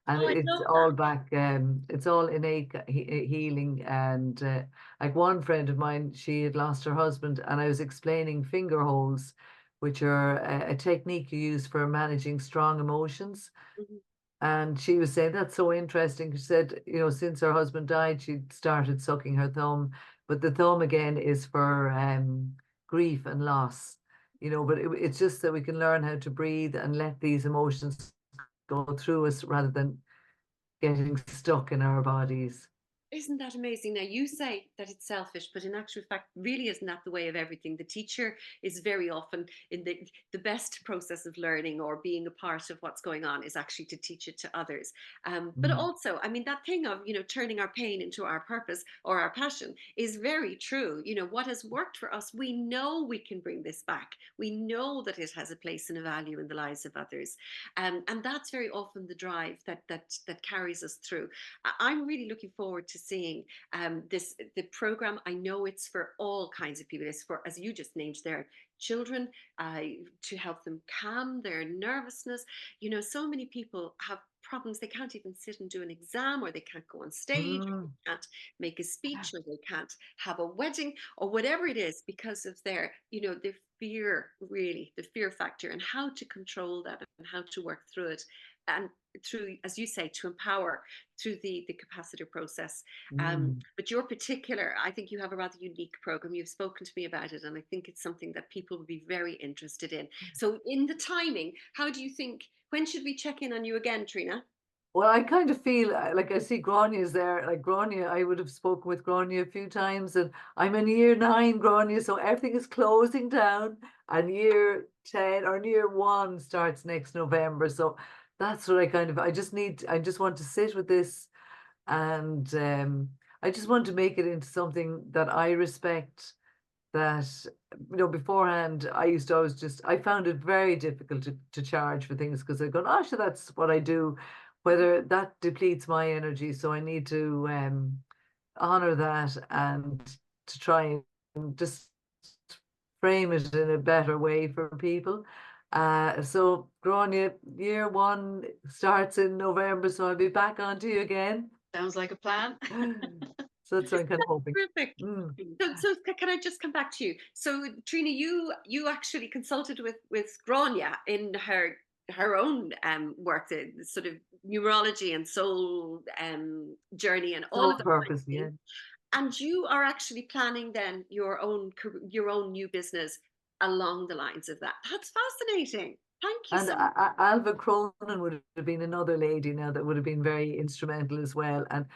S4: And
S1: Oh, I
S4: it's
S1: love
S4: all
S1: that.
S4: back, it's all innate healing. And like one friend of mine, she had lost her husband, and I was explaining finger holes, which are a technique you use for managing strong emotions.
S1: Mhm.
S4: And she was saying that's so interesting. She said, since her husband died, she started sucking her thumb, but the thumb again is for grief and loss. But it's just that we can learn how to breathe and let these emotions go through us rather than getting stuck in our bodies.
S1: Isn't that amazing? Now, you say that it's selfish, but in actual fact, really isn't that the way of everything? The teacher is very often in the best process of learning or being a part of what's going on is actually to teach it to others. But
S4: Mm.
S1: also, I mean, that thing of, turning our pain into our purpose or our passion is very true. What has worked for us, we know we can bring this back. We know that it has a place and a value in the lives of others. And that's very often the drive that carries us through. I'm really looking forward to seeing the program. I know it's for all kinds of people. It's for, as you just named there, children, to help them calm their nervousness. So many people have problems. They can't even sit and do an exam, or they can't go on stage, or
S4: Mm.
S1: they can't make a speech, or they can't have a wedding, or whatever it is, because of their fear, really, the fear factor, and how to control that and how to work through it. And through, as you say, to empower through the capacitor process.
S4: Mm.
S1: But your particular, I think you have a rather unique program. You've spoken to me about it, and I think it's something that people would be very interested in. So, in the timing, how do you think? When should we check in on you again, Trina?
S4: Well, I kind of feel like I see Grainne's there. Like Grainne, I would have spoken with Grainne a few times, and I'm in year 9, Grainne, so everything is closing down, and year 10 or year 1 starts next November. So that's what I just want to sit with this, and I just want to make it into something that I respect. That, beforehand, I used to always I found it very difficult to charge for things, because I go, oh, sure, that's what I do. Whether that depletes my energy, so I need to honor that, and to try and just frame it in a better way for people. So Grainne, year 1 starts in November, so I'll be back onto you again.
S3: Sounds like a plan.
S4: So that's what I'm kind of hoping.
S1: Terrific.
S4: Mm.
S1: So can I just come back to you? So Trina, you actually consulted with Grainne in her own work, the sort of numerology and soul journey and all
S4: Sole
S1: of that kind of
S4: purpose,
S1: thing.
S4: yeah.
S1: And you are actually planning then your own new business along the lines of that. That's fascinating. Thank you
S4: And
S1: so much.
S4: Alva Cronin would have been another lady now that would have been very instrumental as well. And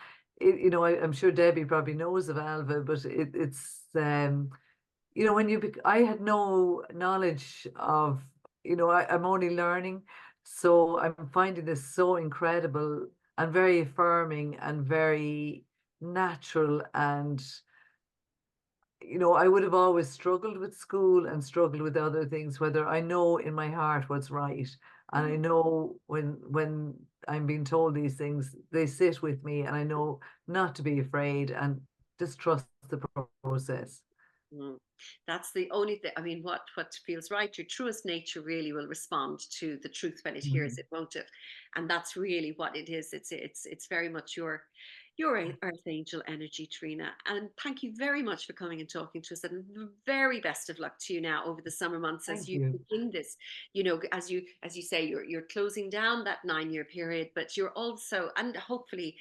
S4: I'm sure Debbie probably knows of Alva, but it's when I had no knowledge of, I'm only learning, so I'm finding this so incredible and very affirming and very natural. And I would have always struggled with school and struggled with other things, whether I know in my heart what's right. And I
S1: Mm.
S4: know when I'm being told these things, they sit with me, and I know not to be afraid and just trust the process.
S1: Mm. That's the only thing. I mean, what feels right, your truest nature really will respond to the truth when it hears
S4: Mhm.
S1: it, won't it? And that's really what it is. It's very much your earth angel energy, Trina. And thank you very much for coming and talking to us. And the very best of luck to you now over the summer months as
S4: Thank
S1: you
S4: you.
S1: begin this. As you say, you're closing down that 9-year period, but you're also, and hopefully,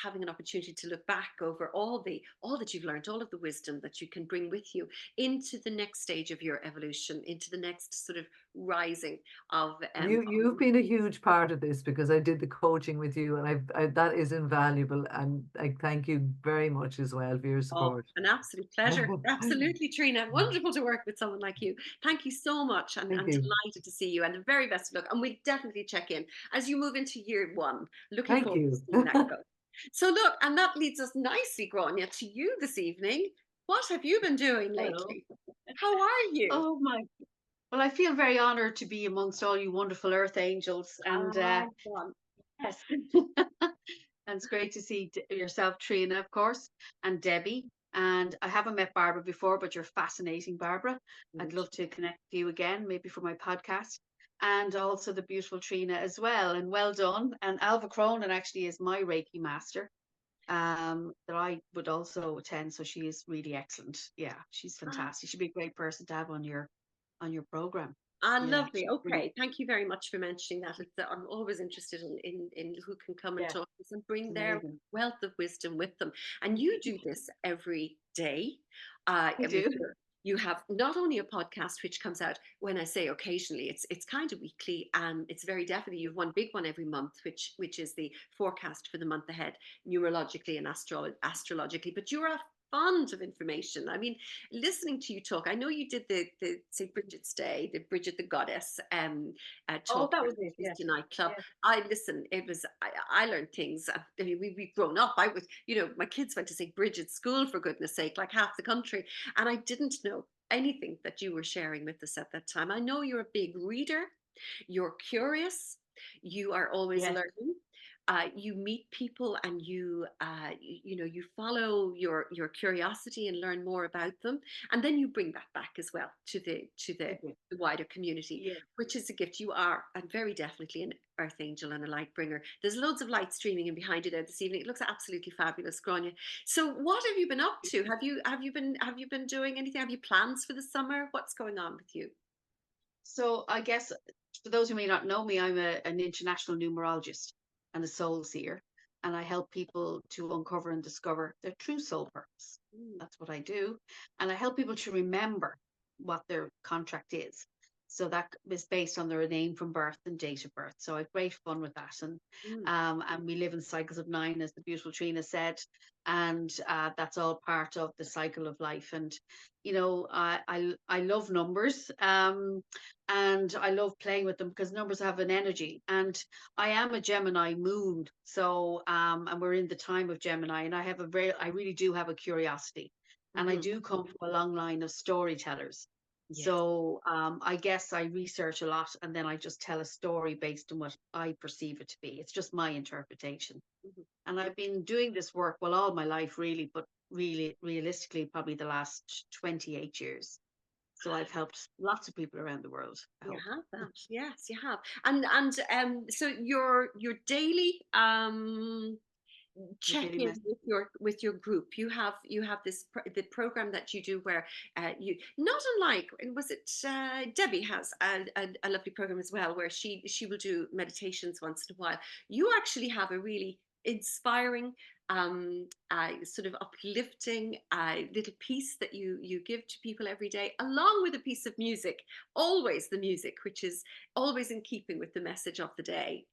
S1: having an opportunity to look back over all that you've learned, all of the wisdom that you can bring with you into the next stage of your evolution, into the next sort of rising of
S4: You've been a huge part of this, because I did the coaching with you, and that is invaluable. all. And I thank you very much as well for your
S1: Oh,
S4: support.
S1: an absolute pleasure. Absolutely, Trina. Wonderful to work with someone like you. Thank you so much. And
S4: Thank
S1: I'm
S4: you.
S1: delighted to see you, and the very best of luck. And we'll definitely check in as you move into year one. Looking
S4: Thank
S1: forward to
S4: you.
S1: seeing that go. So look, and that leads us nicely, Grainne, to you this evening. What have you been doing
S5: Hello.
S1: lately? How are you?
S5: Oh my. Well, I feel very honored to be amongst all you wonderful earth angels. And
S1: Ah, fun.
S5: yes. And it's great to see yourself, Trina, of course, and Debbie. And I haven't met Barbara before, but you're fascinating, Barbara. I'd love to connect with you again, maybe for my podcast. And also the beautiful Trina as well. And well done. And Alva Cronin actually is my Reiki master, that I would also attend. So she is really excellent. Yeah, she's
S1: Ah,
S5: fantastic. She'd be a great person to have on your program. Yeah,
S1: lovely.
S5: she's really,
S1: Okay, thank you very much for mentioning that. I'm always interested in who can come and
S5: yeah,
S1: talk to us and
S5: it's
S1: bring their
S5: amazing.
S1: wealth of wisdom with them. And you do this every day.
S5: I
S1: With
S5: do.
S1: you have not only a podcast which comes out, when I say occasionally, it's kind of weekly, and it's very definitely you have one big one every month, which is the forecast for the month ahead, numerologically and astrologically. But you're a font of information. I mean, listening to you talk, I know you did the St. Bridget's Day, the Bridget the Goddess
S5: Oh,
S1: talk
S5: that
S1: at
S5: was it.
S1: the
S5: Yeah.
S1: Tuesday night club.
S5: Yeah.
S1: I listen. It was I learned things. I mean, we've grown up. I was, my kids went to St. Bridget's school for goodness sake, like half the country, and I didn't know anything that you were sharing with us at that time. I know you're a big reader. You're curious. You are always
S5: Yes.
S1: learning. You meet people, and you follow your curiosity and learn more about them, and then you bring that back as well to
S5: I do.
S1: the wider community,
S5: Yeah.
S1: which is a gift. You are, and very definitely, an earth angel and a light bringer. There's loads of light streaming in behind you there this evening. It looks absolutely fabulous, Grainne. So what have you been up to? Have you been doing anything? Have you plans for the summer? What's going on with you?
S5: So I guess for those who may not know me, I'm an international numerologist and a soul seer, and I help people to uncover and discover their true soul purpose.
S1: Mm.
S5: That's what I do, and I help people to remember what their contract is. So that is based on their name from birth and date of birth. So I have great fun with that,
S1: Mm.
S5: and we live in cycles of 9, as the beautiful Trina said, and that's all part of the cycle of life. And I love numbers. And I love playing with them because numbers have an energy. And I am a Gemini moon, so and we're in the time of Gemini, and I really do have a curiosity, and I
S1: Mhm.
S5: do come from a long line of storytellers.
S1: Yes.
S5: So I guess I research a lot, and then I just tell a story based on what I perceive it to be. It's just my interpretation,
S1: Mhm.
S5: and I've been doing this work well all my life, really, but really realistically, probably the last 28 years. So I've helped lots of people around the world. I
S1: You
S5: hope.
S1: have that. Yes, you have. And so your daily
S5: My
S1: check
S5: daily
S1: in
S5: message.
S1: with your group. You have the program that you do where you, not unlike, was it Debbie has a lovely program as well, where she will do meditations once in a while. You actually have a really inspiring, sort of uplifting little piece that you give to people every day, along with a piece of music, always the music, which is always in keeping with the message of the day.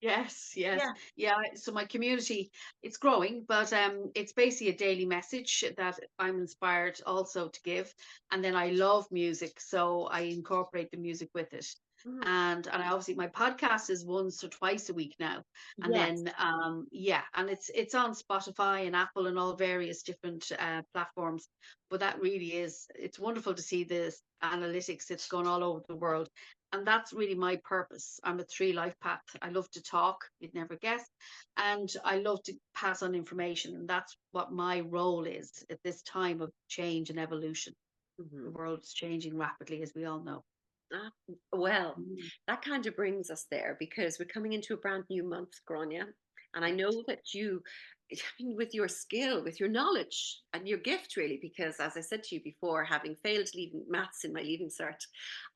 S5: Yes, yes.
S1: Yeah.
S5: Yeah, so my community, it's growing, but it's basically a daily message that I'm inspired also to give. And then I love music, so I incorporate the music with it.
S1: Mhm.
S5: And I obviously, my podcast is once or twice a week now. And
S1: Yes.
S5: then yeah, and it's on Spotify and Apple and all various different platforms. But that really is, it's wonderful to see this analytics. It's gone all over the world, and that's really my purpose. I'm a 3 life path. I love to talk, you'd never guess, and I love to pass on information, and that's what my role is at this time of change and evolution. The
S1: Mhm.
S5: world's changing rapidly, as we all know.
S1: Ah, well,
S5: Mm.
S1: that kind of brings us there because we're coming into a brand new month, Grania. And I
S5: Right.
S1: know that you, I mean, with your skill, with your knowledge and your gift, really, because as I said to you before, having failed leaving maths in my leaving cert,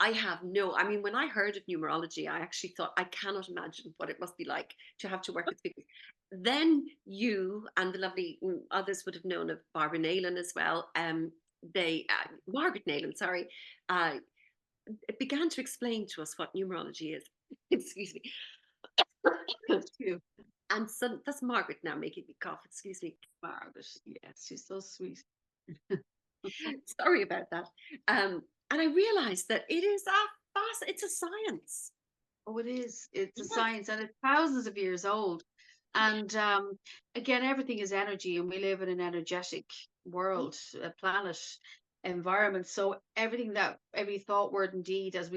S1: I mean, when I heard of numerology, I actually thought, I cannot imagine what it must be like to have to work with people. Then you and the lovely others would have known of Barbara Naylan as well. Margaret Naylan, sorry. Uh, it began to explain to us what numerology is. Excuse me.
S5: Too.
S1: And so that's Margaret now making me cough. Excuse me.
S5: Margaret, yes, she's so sweet.
S1: Sorry about that. And I realized that it is it's a science.
S5: Oh, it is. It's a
S1: Yes.
S5: science and it's thousands of years old. And again, everything is energy, and we live in an energetic world, a planet, environment. So every thought, word, and deed, as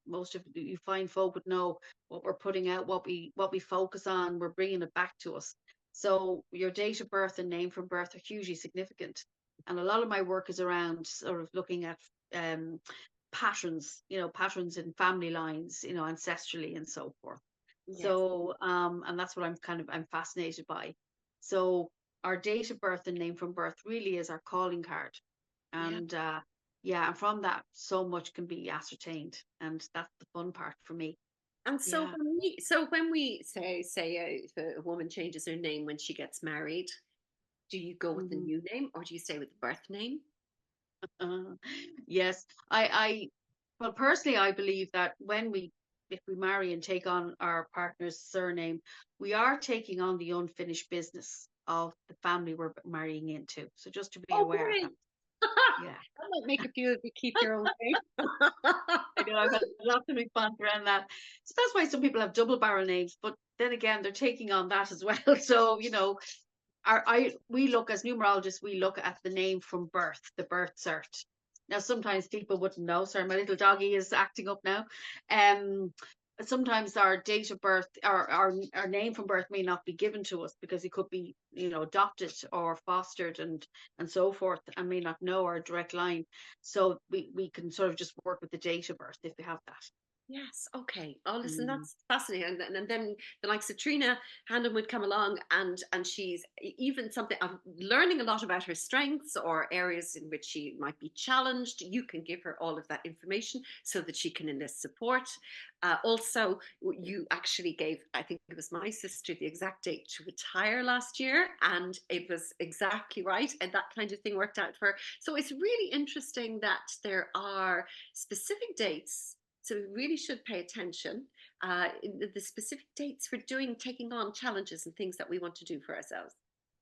S5: most of you fine folk would know, what we're putting out, what we focus on, we're bringing it back to us. So your date of birth and name from birth are hugely significant. And a lot of my work is around sort of looking at patterns, patterns in family lines, ancestrally and so forth.
S1: Yes.
S5: So, and that's what I'm fascinated by. So our date of birth and name from birth really is our calling card. And yeah, and from that, so much can be ascertained. And that's the fun part for me.
S1: And so
S5: Yeah.
S1: when we say if a woman changes her name when she gets married, do you go with the
S5: Mhm.
S1: new name or do you stay with the birth name?
S5: Yes, well, personally, I believe that if we marry and take on our partner's surname, we are taking on the unfinished business of the family we're marrying into. So just to be
S1: Oh,
S5: aware of
S1: great.
S5: that. Yeah.
S1: That might make a few of you keep your own name.
S5: I know I've had lots of big fun around that. So that's why some people have double barrel names, but then again, they're taking on that as well. So, we look as numerologists, we look at the name from birth, the birth cert. Now, sometimes people wouldn't know. Sorry, my little doggy is acting up now. Sometimes our date of birth, our name from birth may not be given to us because it could be, adopted or fostered and so forth, and may not know our direct line. So we can sort of just work with the date of birth if we have that.
S1: Yes. Okay. Oh, listen,
S5: Mm.
S1: that's fascinating. And then the likes of Trina Hanlon would come along, and she's even something. I'm learning a lot about her strengths or areas in which she might be challenged. You can give her all of that information so that she can enlist support. Also, you actually gave, I think it was my sister, the exact date to retire last year, and it was exactly right, and that kind of thing worked out for her. So it's really interesting that there are specific dates, so we really should pay attention in the specific dates for taking on challenges and things that we want to do for ourselves.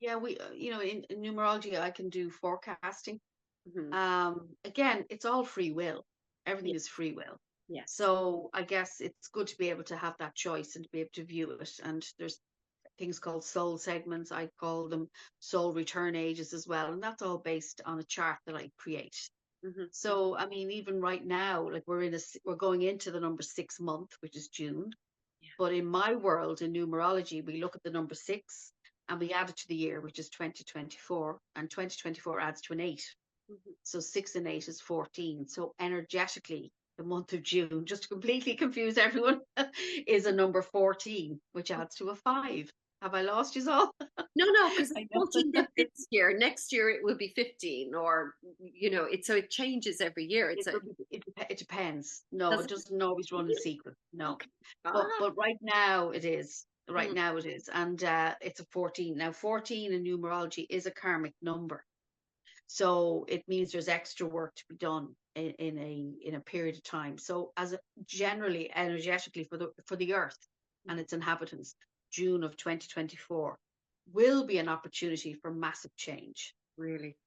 S5: Yeah, in numerology, I can do forecasting.
S1: Mm-hmm.
S5: Again, it's all free will. Everything
S1: Yeah.
S5: is free will.
S1: Yes.
S5: So I guess it's good to be able to have that choice and to be able to view it. And there's things called soul segments. I call them soul return ages as well. And that's all based on a chart that I create.
S1: Mm-hmm.
S5: So, I mean, even right now, like we're going into the number 6 month, which is June.
S1: Yeah.
S5: But in my world, in numerology, we look at the number 6 and we add it to the year, which is 2024, and 2024 adds to an 8.
S1: Mm-hmm.
S5: So 6 and 8 is 14. So energetically, the month of June, just to completely confuse everyone, is a number 14, which adds to a 5. Have I lost you all?
S1: No, because
S5: I
S1: it's
S5: know.
S1: 14 this year. Next year it will be 15, or so it changes every year.
S5: It depends. No,
S1: Does
S5: it
S1: it?
S5: doesn't always run in secret. No.
S1: Okay.
S5: But right now it is. Right
S1: Mm.
S5: now it is. And it's a 14. Now 14 in numerology is a karmic number. So it means there's extra work to be done in a period of time. So generally energetically for the earth and its inhabitants, June of 2024 will be an opportunity for massive change.
S1: Really?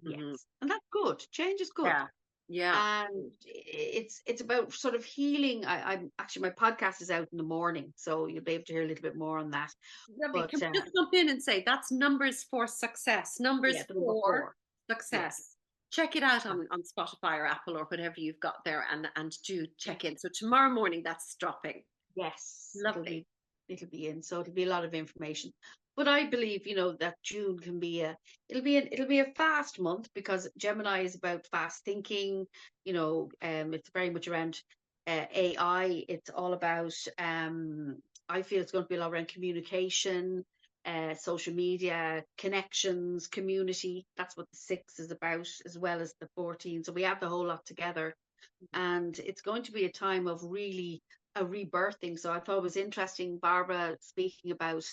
S5: Yes.
S1: Mhm.
S5: And that's good. Change is good.
S1: Yeah. Yeah.
S5: And it's about sort of healing. I'm actually, my podcast is out in the morning, so you'll be able to hear a little bit more on that.
S1: Lovely.
S5: But
S1: Can we just jump in and say that's numbers for success? Numbers
S5: yeah, the number
S1: for
S5: 4. Yes.
S1: success. Check it out on Spotify or Apple or whatever you've got there, and do check in. So tomorrow morning that's dropping.
S5: Yes,
S1: Lovely.
S5: it'll be in, so it'll be a lot of information. But I believe, that June can be it'll be a fast month because Gemini is about fast thinking. It's very much around AI. It's all about I feel it's going to be a lot around communication, social media, connections, community. That's what the 6 is about, as well as the 14. So we add the whole lot together, and it's going to be a time of really a rebirthing. So I thought it was interesting, Barbara, speaking about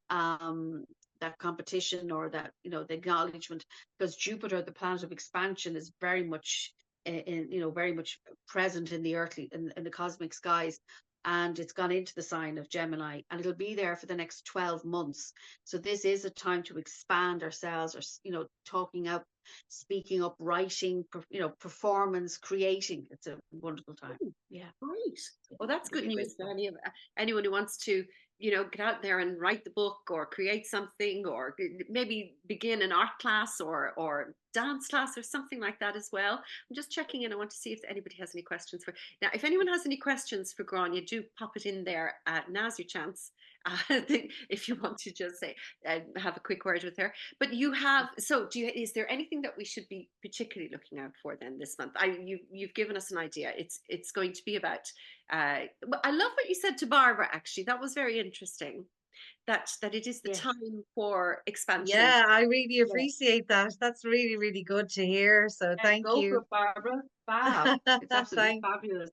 S5: that competition, or that, the acknowledgement, because Jupiter, the planet of expansion, is very much very much present in the earthly, in the cosmic skies. and it's gone into the sign of Gemini, and it'll be there for the next 12 months. So this is a time to expand ourselves, or, you know, talking up, speaking up, writing, you know, performance, creating. It's a wonderful time. Yeah.
S1: Great. Well, that's
S5: It'll
S1: good
S5: be a
S1: news
S5: great
S1: for anyone who wants to, you know, get out there and write the book or create something, or maybe begin an art class or dance class or something like that as well. I'm just checking in. I want to see if anybody has any questions for. Now, if anyone has any questions for Grainne, do pop it in there. Now's your chance. If you want to just say, have a quick word with her. But you have, so is there anything that we should be particularly looking out for then this month? You've given us an idea. It's going to be about, I love what you said to Barbara, actually. That was very interesting. That it is the
S5: Yes.
S1: time for expansion.
S3: Yeah, I really appreciate that. That's really, really good to hear. So thank
S5: Go for
S3: you.
S5: it, Barbara. Fab. It's absolutely
S3: Thank
S5: fabulous.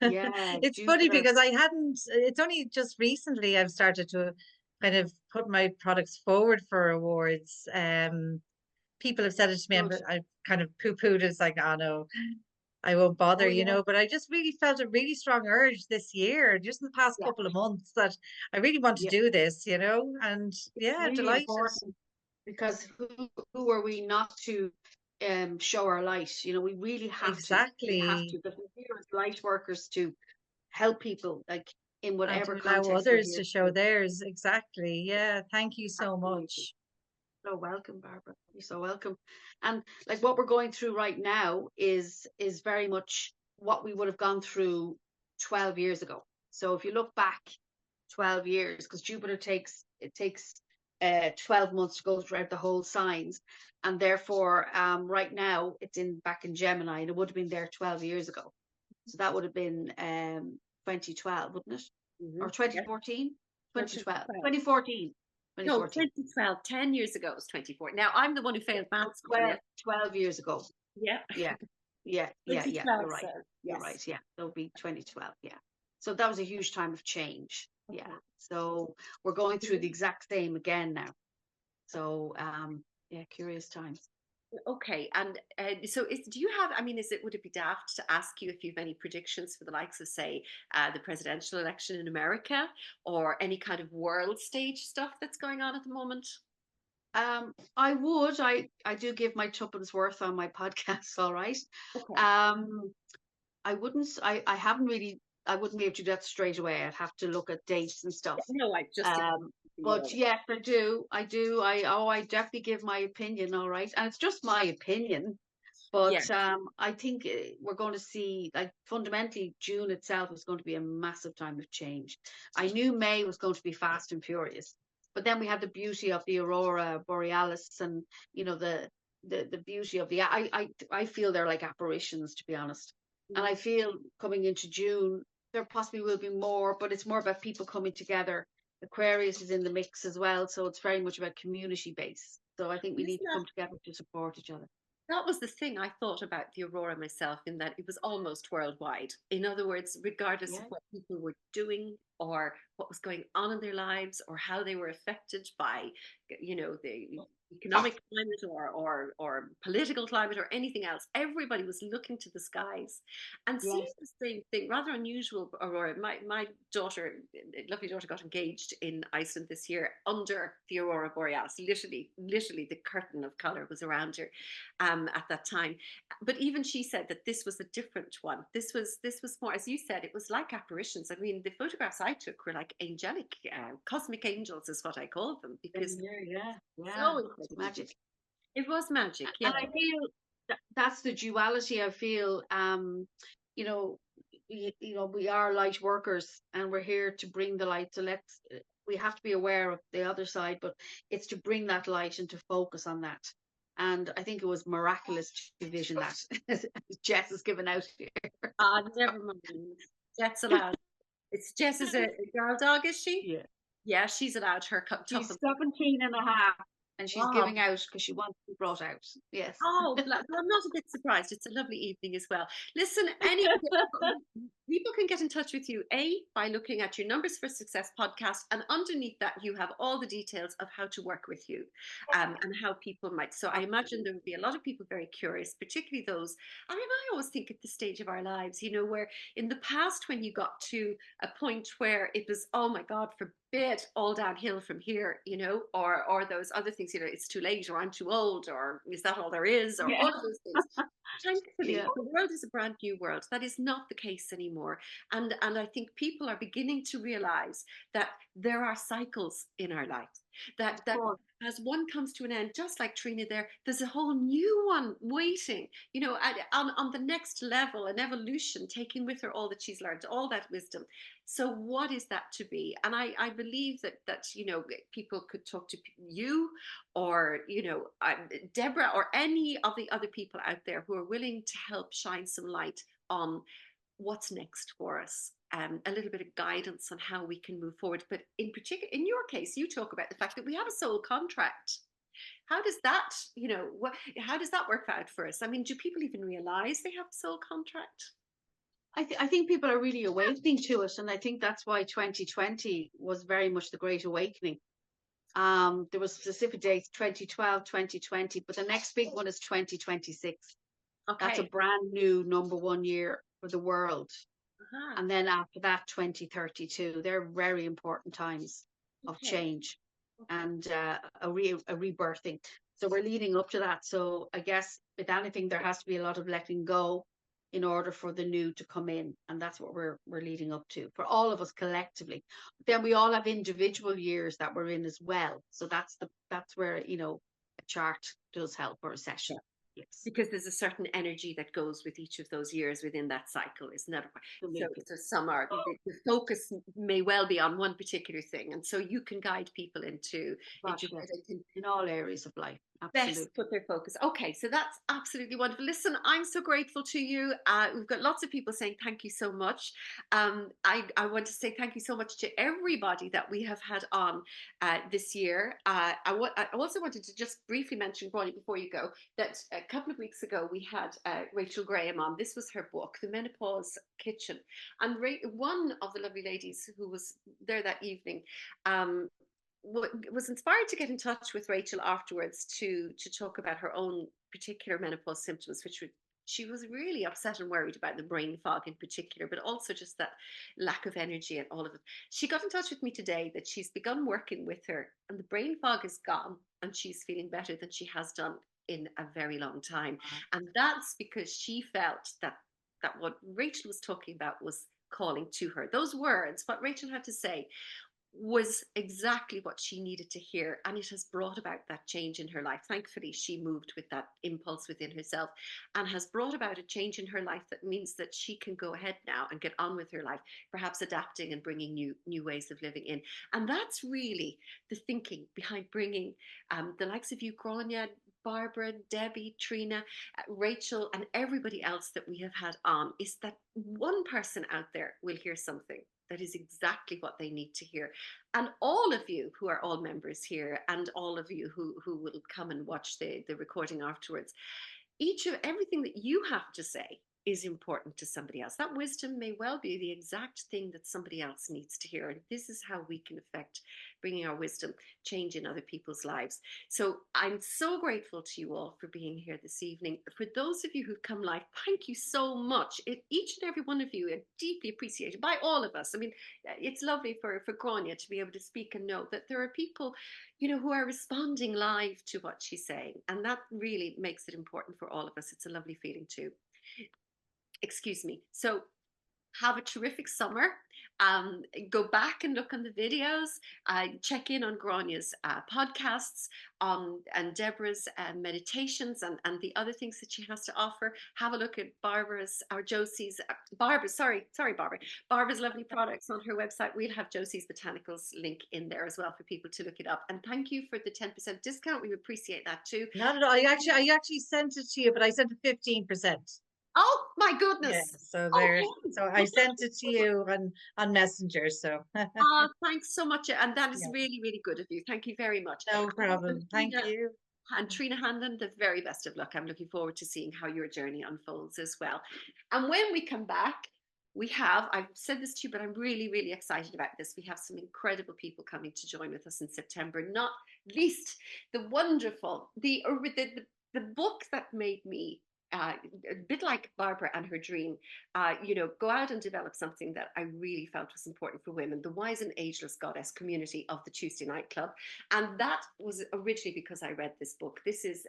S5: Yeah,
S3: It's funny
S5: Jupiter.
S3: because it's only just recently I've started to kind of put my products forward for awards. People have said it to me, and
S5: Good.
S3: I kind of poo-pooed. It's like, oh no, I won't bother,
S5: Oh,
S3: you
S5: yeah.
S3: know. But I just really felt a really strong urge this year, just in the past
S5: Yeah.
S3: couple of months, that I really want to
S5: Yeah.
S3: do this, you know. And yeah,
S5: Really
S3: delighted.
S5: important, because who are we not to show our light? You know, we really have to. We have
S3: Exactly.
S5: to, because we're here as light workers to help people, like in
S3: And
S5: whatever
S3: to allow
S5: context we're
S3: others
S5: here
S3: to
S5: to
S3: show
S5: do.
S3: theirs. Exactly. Yeah. Thank you so
S5: Absolutely.
S3: much.
S5: So welcome, Barbara. You're so welcome. And like what we're going through right now is very much what we would have gone through 12 years ago. So if you look back 12 years, because Jupiter takes 12 months to go throughout the whole signs, and therefore right now it's back in Gemini, and it would have been there 12 years ago. So that would have been 2012, wouldn't it? Or 2014? 2012. 2014.
S1: No, 2012, 10 years ago it was 24. Now, I'm the one who failed maths.
S5: 12 years ago.
S1: Yeah.
S5: Yeah. Yeah. You're right.
S1: So,
S5: You're
S1: yes.
S5: right. Yeah. That'll be 2012. Yeah. So that was a huge time of change.
S1: Okay.
S5: Yeah. So we're going through the exact same again now. So, yeah, curious times.
S1: Okay, and so do you have, I mean, would it be daft to ask you if you have any predictions for the likes of, say, the presidential election in America, or any kind of world stage stuff that's going on at the moment?
S5: I do give my tuppence worth on my podcast, all right.
S1: Okay.
S5: I haven't really, I wouldn't be able to do that straight away. I'd have to look at dates and stuff.
S1: No, I just.
S5: But yes, I do. I definitely give my opinion, all right. And it's just my opinion. But
S1: Yeah.
S5: I think we're going to see, like, fundamentally, June itself is going to be a massive time of change. I knew May was going to be fast and furious, but then we had the beauty of the aurora borealis, and you know the beauty of the. I feel they're like apparitions, to be honest. And I feel coming into June, there possibly will be more, but it's more about people coming together. Aquarius is in the mix as well, so it's very much about community base. So I think we need to come together to support each other.
S1: That was the thing I thought about the aurora myself, in that it was almost worldwide. In other words, regardless of what people were doing or what was going on in their lives, or how they were affected by, you know, the economic climate or political climate or anything else, everybody was looking to the skies and seeing the same thing. Rather unusual aurora. My daughter, lovely daughter, got engaged in Iceland this year under the aurora borealis. Literally the curtain of color was around her at that time. But even she said that this was a different one. This was more, as you said, it was like apparitions. I mean, the photographs I took were like angelic, cosmic angels is what I call them, because
S5: It's magic.
S1: It was magic, yeah.
S5: And I feel that's the duality. I feel, you know, we are light workers, and we're here to bring the light. So we have to be aware of the other side, but it's to bring that light and to focus on that. And I think it was miraculous to vision that. Jess is given out here.
S1: Never mind. Jess allowed. Jess is a girl dog, is she?
S5: Yeah.
S1: Yeah, she's allowed her cup.
S5: She's 17 and a half, and she's giving out because she wants to be brought out. Yes.
S1: Oh, I'm not a bit surprised. It's a lovely evening as well. Listen, People can get in touch with you, by looking at your Numbers for Success podcast, and underneath that, you have all the details of how to work with you, and how people might. So I imagine there would be a lot of people very curious, particularly those. I mean, I always think at the stage of our lives, where in the past, when you got to a point where it was, oh my God, forbid, all downhill from here, or those other things, it's too late, or I'm too old, or is that all there is, or
S5: Yeah.
S1: all of those things. Thankfully,
S5: Yeah.
S1: the world is a brand new world. That is not the case anymore. And I think people are beginning to realize that there are cycles in our lives. That as one comes to an end, just like Trina there's a whole new one waiting, on the next level, an evolution, taking with her all that she's learned, all that wisdom. So what is that to be? And I believe that people could talk to you, or Deborah, or any of the other people out there who are willing to help shine some light on what's next for us, a little bit of guidance on how we can move forward. But in particular, in your case, you talk about the fact that we have a soul contract. How does that, how does that work out for us? I mean, do people even realize they have a soul contract?
S5: I think people are really awakening to it, and I think that's why 2020 was very much the Great Awakening. There was specific dates, 2012, 2020, but the next big one is 2026.
S1: Okay.
S5: That's a brand new #1 year for the world. And then after that, 2032. They're very important times of change and a rebirthing. So we're leading up to that. So I guess with anything, there has to be a lot of letting go in order for the new to come in, and that's what we're leading up to for all of us collectively. But then we all have individual years that we're in as well. So that's where a chart does help, or a session. Yes.
S1: Because there's a certain energy that goes with each of those years within that cycle, isn't it? So some are, the focus may well be on one particular thing, and so you can guide people into where they can,
S5: in all areas of life, absolutely,
S1: best put their focus. Okay, so that's absolutely wonderful. Listen, I'm so grateful to you. We've got lots of people saying thank you so much. I want to say thank you so much to everybody that we have had on this year. I also wanted to just briefly mention, Grainne, before you go, that a couple of weeks ago we had Rachel Graham on. This was her book, The Menopause Kitchen. And one of the lovely ladies who was there that evening was inspired to get in touch with Rachel afterwards to talk about her own particular menopause symptoms, she was really upset and worried about, the brain fog in particular, but also just that lack of energy and all of it. She got in touch with me today that she's begun working with her, and the brain fog is gone, and she's feeling better than she has done in a very long time. And that's because she felt that what Rachel was talking about was calling to her. Those words, what Rachel had to say, was exactly what she needed to hear, and it has brought about that change in her life. Thankfully, she moved with that impulse within herself and has brought about a change in her life that means that she can go ahead now and get on with her life, perhaps adapting and bringing new ways of living in. And that's really the thinking behind bringing the likes of you, Grainne, Barbara, Debbie, Trina, Rachel, and everybody else that we have had on, is that one person out there will hear something that is exactly what they need to hear. And all of you who are all members here, and all of you who will come and watch the recording afterwards, everything that you have to say is important to somebody else. That wisdom may well be the exact thing that somebody else needs to hear. And this is how we can affect bringing our wisdom, change in other people's lives. So I'm so grateful to you all for being here this evening. For those of you who've come live, thank you so much. Each and every one of you are deeply appreciated by all of us. I mean, it's lovely for Grainne to be able to speak and know that there are people, who are responding live to what she's saying. And that really makes it important for all of us. It's a lovely feeling too. Excuse me. So have a terrific summer. Go back and look on the videos. Check in on Grainne's podcasts, and Deborah's meditations, and the other things that she has to offer. Have a look at Barbara's lovely products on her website. We'll have Josie's Botanicals link in there as well for people to look it up. And thank you for the 10% discount. We appreciate that too.
S3: Not at all. I actually sent it to you, but I sent it 15%.
S1: Oh my goodness!
S3: Yeah, so there. Okay. So I sent it to you on Messenger. So.
S1: Thanks so much, and that is really, really good of you. Thank you very much.
S3: No problem. Thank you.
S1: And Trina Hanlon, the very best of luck. I'm looking forward to seeing how your journey unfolds as well. And when we come back, We have, I've said this to you, but I'm really, really excited about this. We have some incredible people coming to join with us in September, not least the wonderful, the book that made me, a bit like Barbara and her dream, go out and develop something that I really felt was important for women, the Wise and Ageless Goddess community of the Tuesday Night Club. And that was originally because I read this book. This is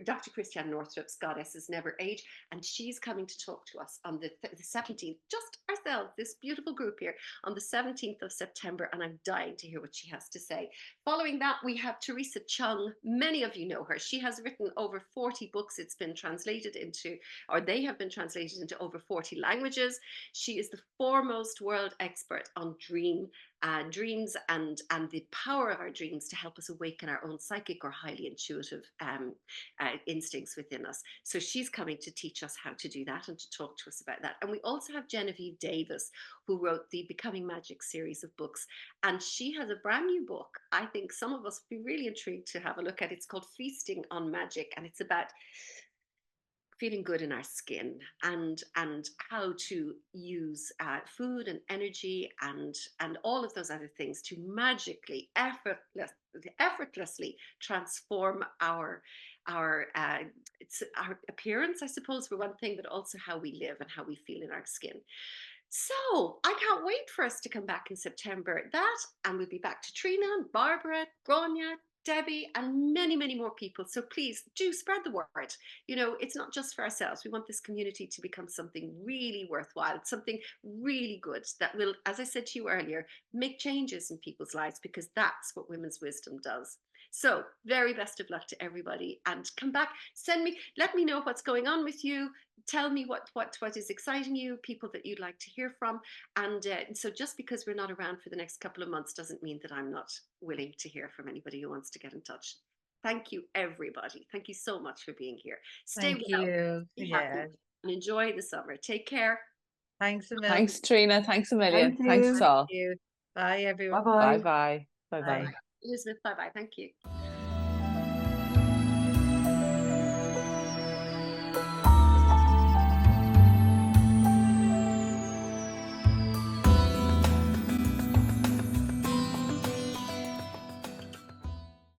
S1: Dr. Christiane Northrup's Goddesses Never Age, and she's coming to talk to us on the 17th, just ourselves, this beautiful group here, on the 17th of September, and I'm dying to hear what she has to say. Following that, we have Teresa Chung. Many of you know her. She has written over 40 books. It's been translated into, or they have been translated into over 40 languages. She is the foremost world expert on dreams and the power of our dreams to help us awaken our own psychic or highly intuitive instincts within us. So she's coming to teach us how to do that and to talk to us about that. And we also have Genevieve Davis, who wrote the Becoming Magic series of books. And she has a brand new book. I think some of us would be really intrigued to have a look at. It's called Feasting on Magic. And it's about feeling good in our skin and how to use food and energy and all of those other things to magically, effortlessly transform our appearance, I suppose, for one thing, but also how we live and how we feel in our skin. So I can't wait for us to come back in September. And we'll be back to Trina, Barbara, Grainne, Debbie, and many, many more people. So please do spread the word. It's not just for ourselves. We want this community to become something really worthwhile, something really good that will, as I said to you earlier, make changes in people's lives, because that's what women's wisdom does. So very best of luck to everybody, and come back, let me know what's going on with you. Tell me what is exciting you, people that you'd like to hear from. And so just because we're not around for the next couple of months doesn't mean that I'm not willing to hear from anybody who wants to get in touch. Thank you, everybody. Thank you so much for being here. Stay
S3: Thank
S1: well,
S3: you.
S1: stay
S3: Yeah.
S1: happy, and enjoy the summer. Take care.
S3: Thanks a million.
S2: Thanks, Trina. Thanks a million.
S4: Thank
S2: Thanks
S4: you.
S2: all.
S3: Thank you. Bye, everyone.
S4: Bye-bye.
S2: Bye bye. Bye bye.
S3: Bye.
S1: Elizabeth, bye-bye. Thank you.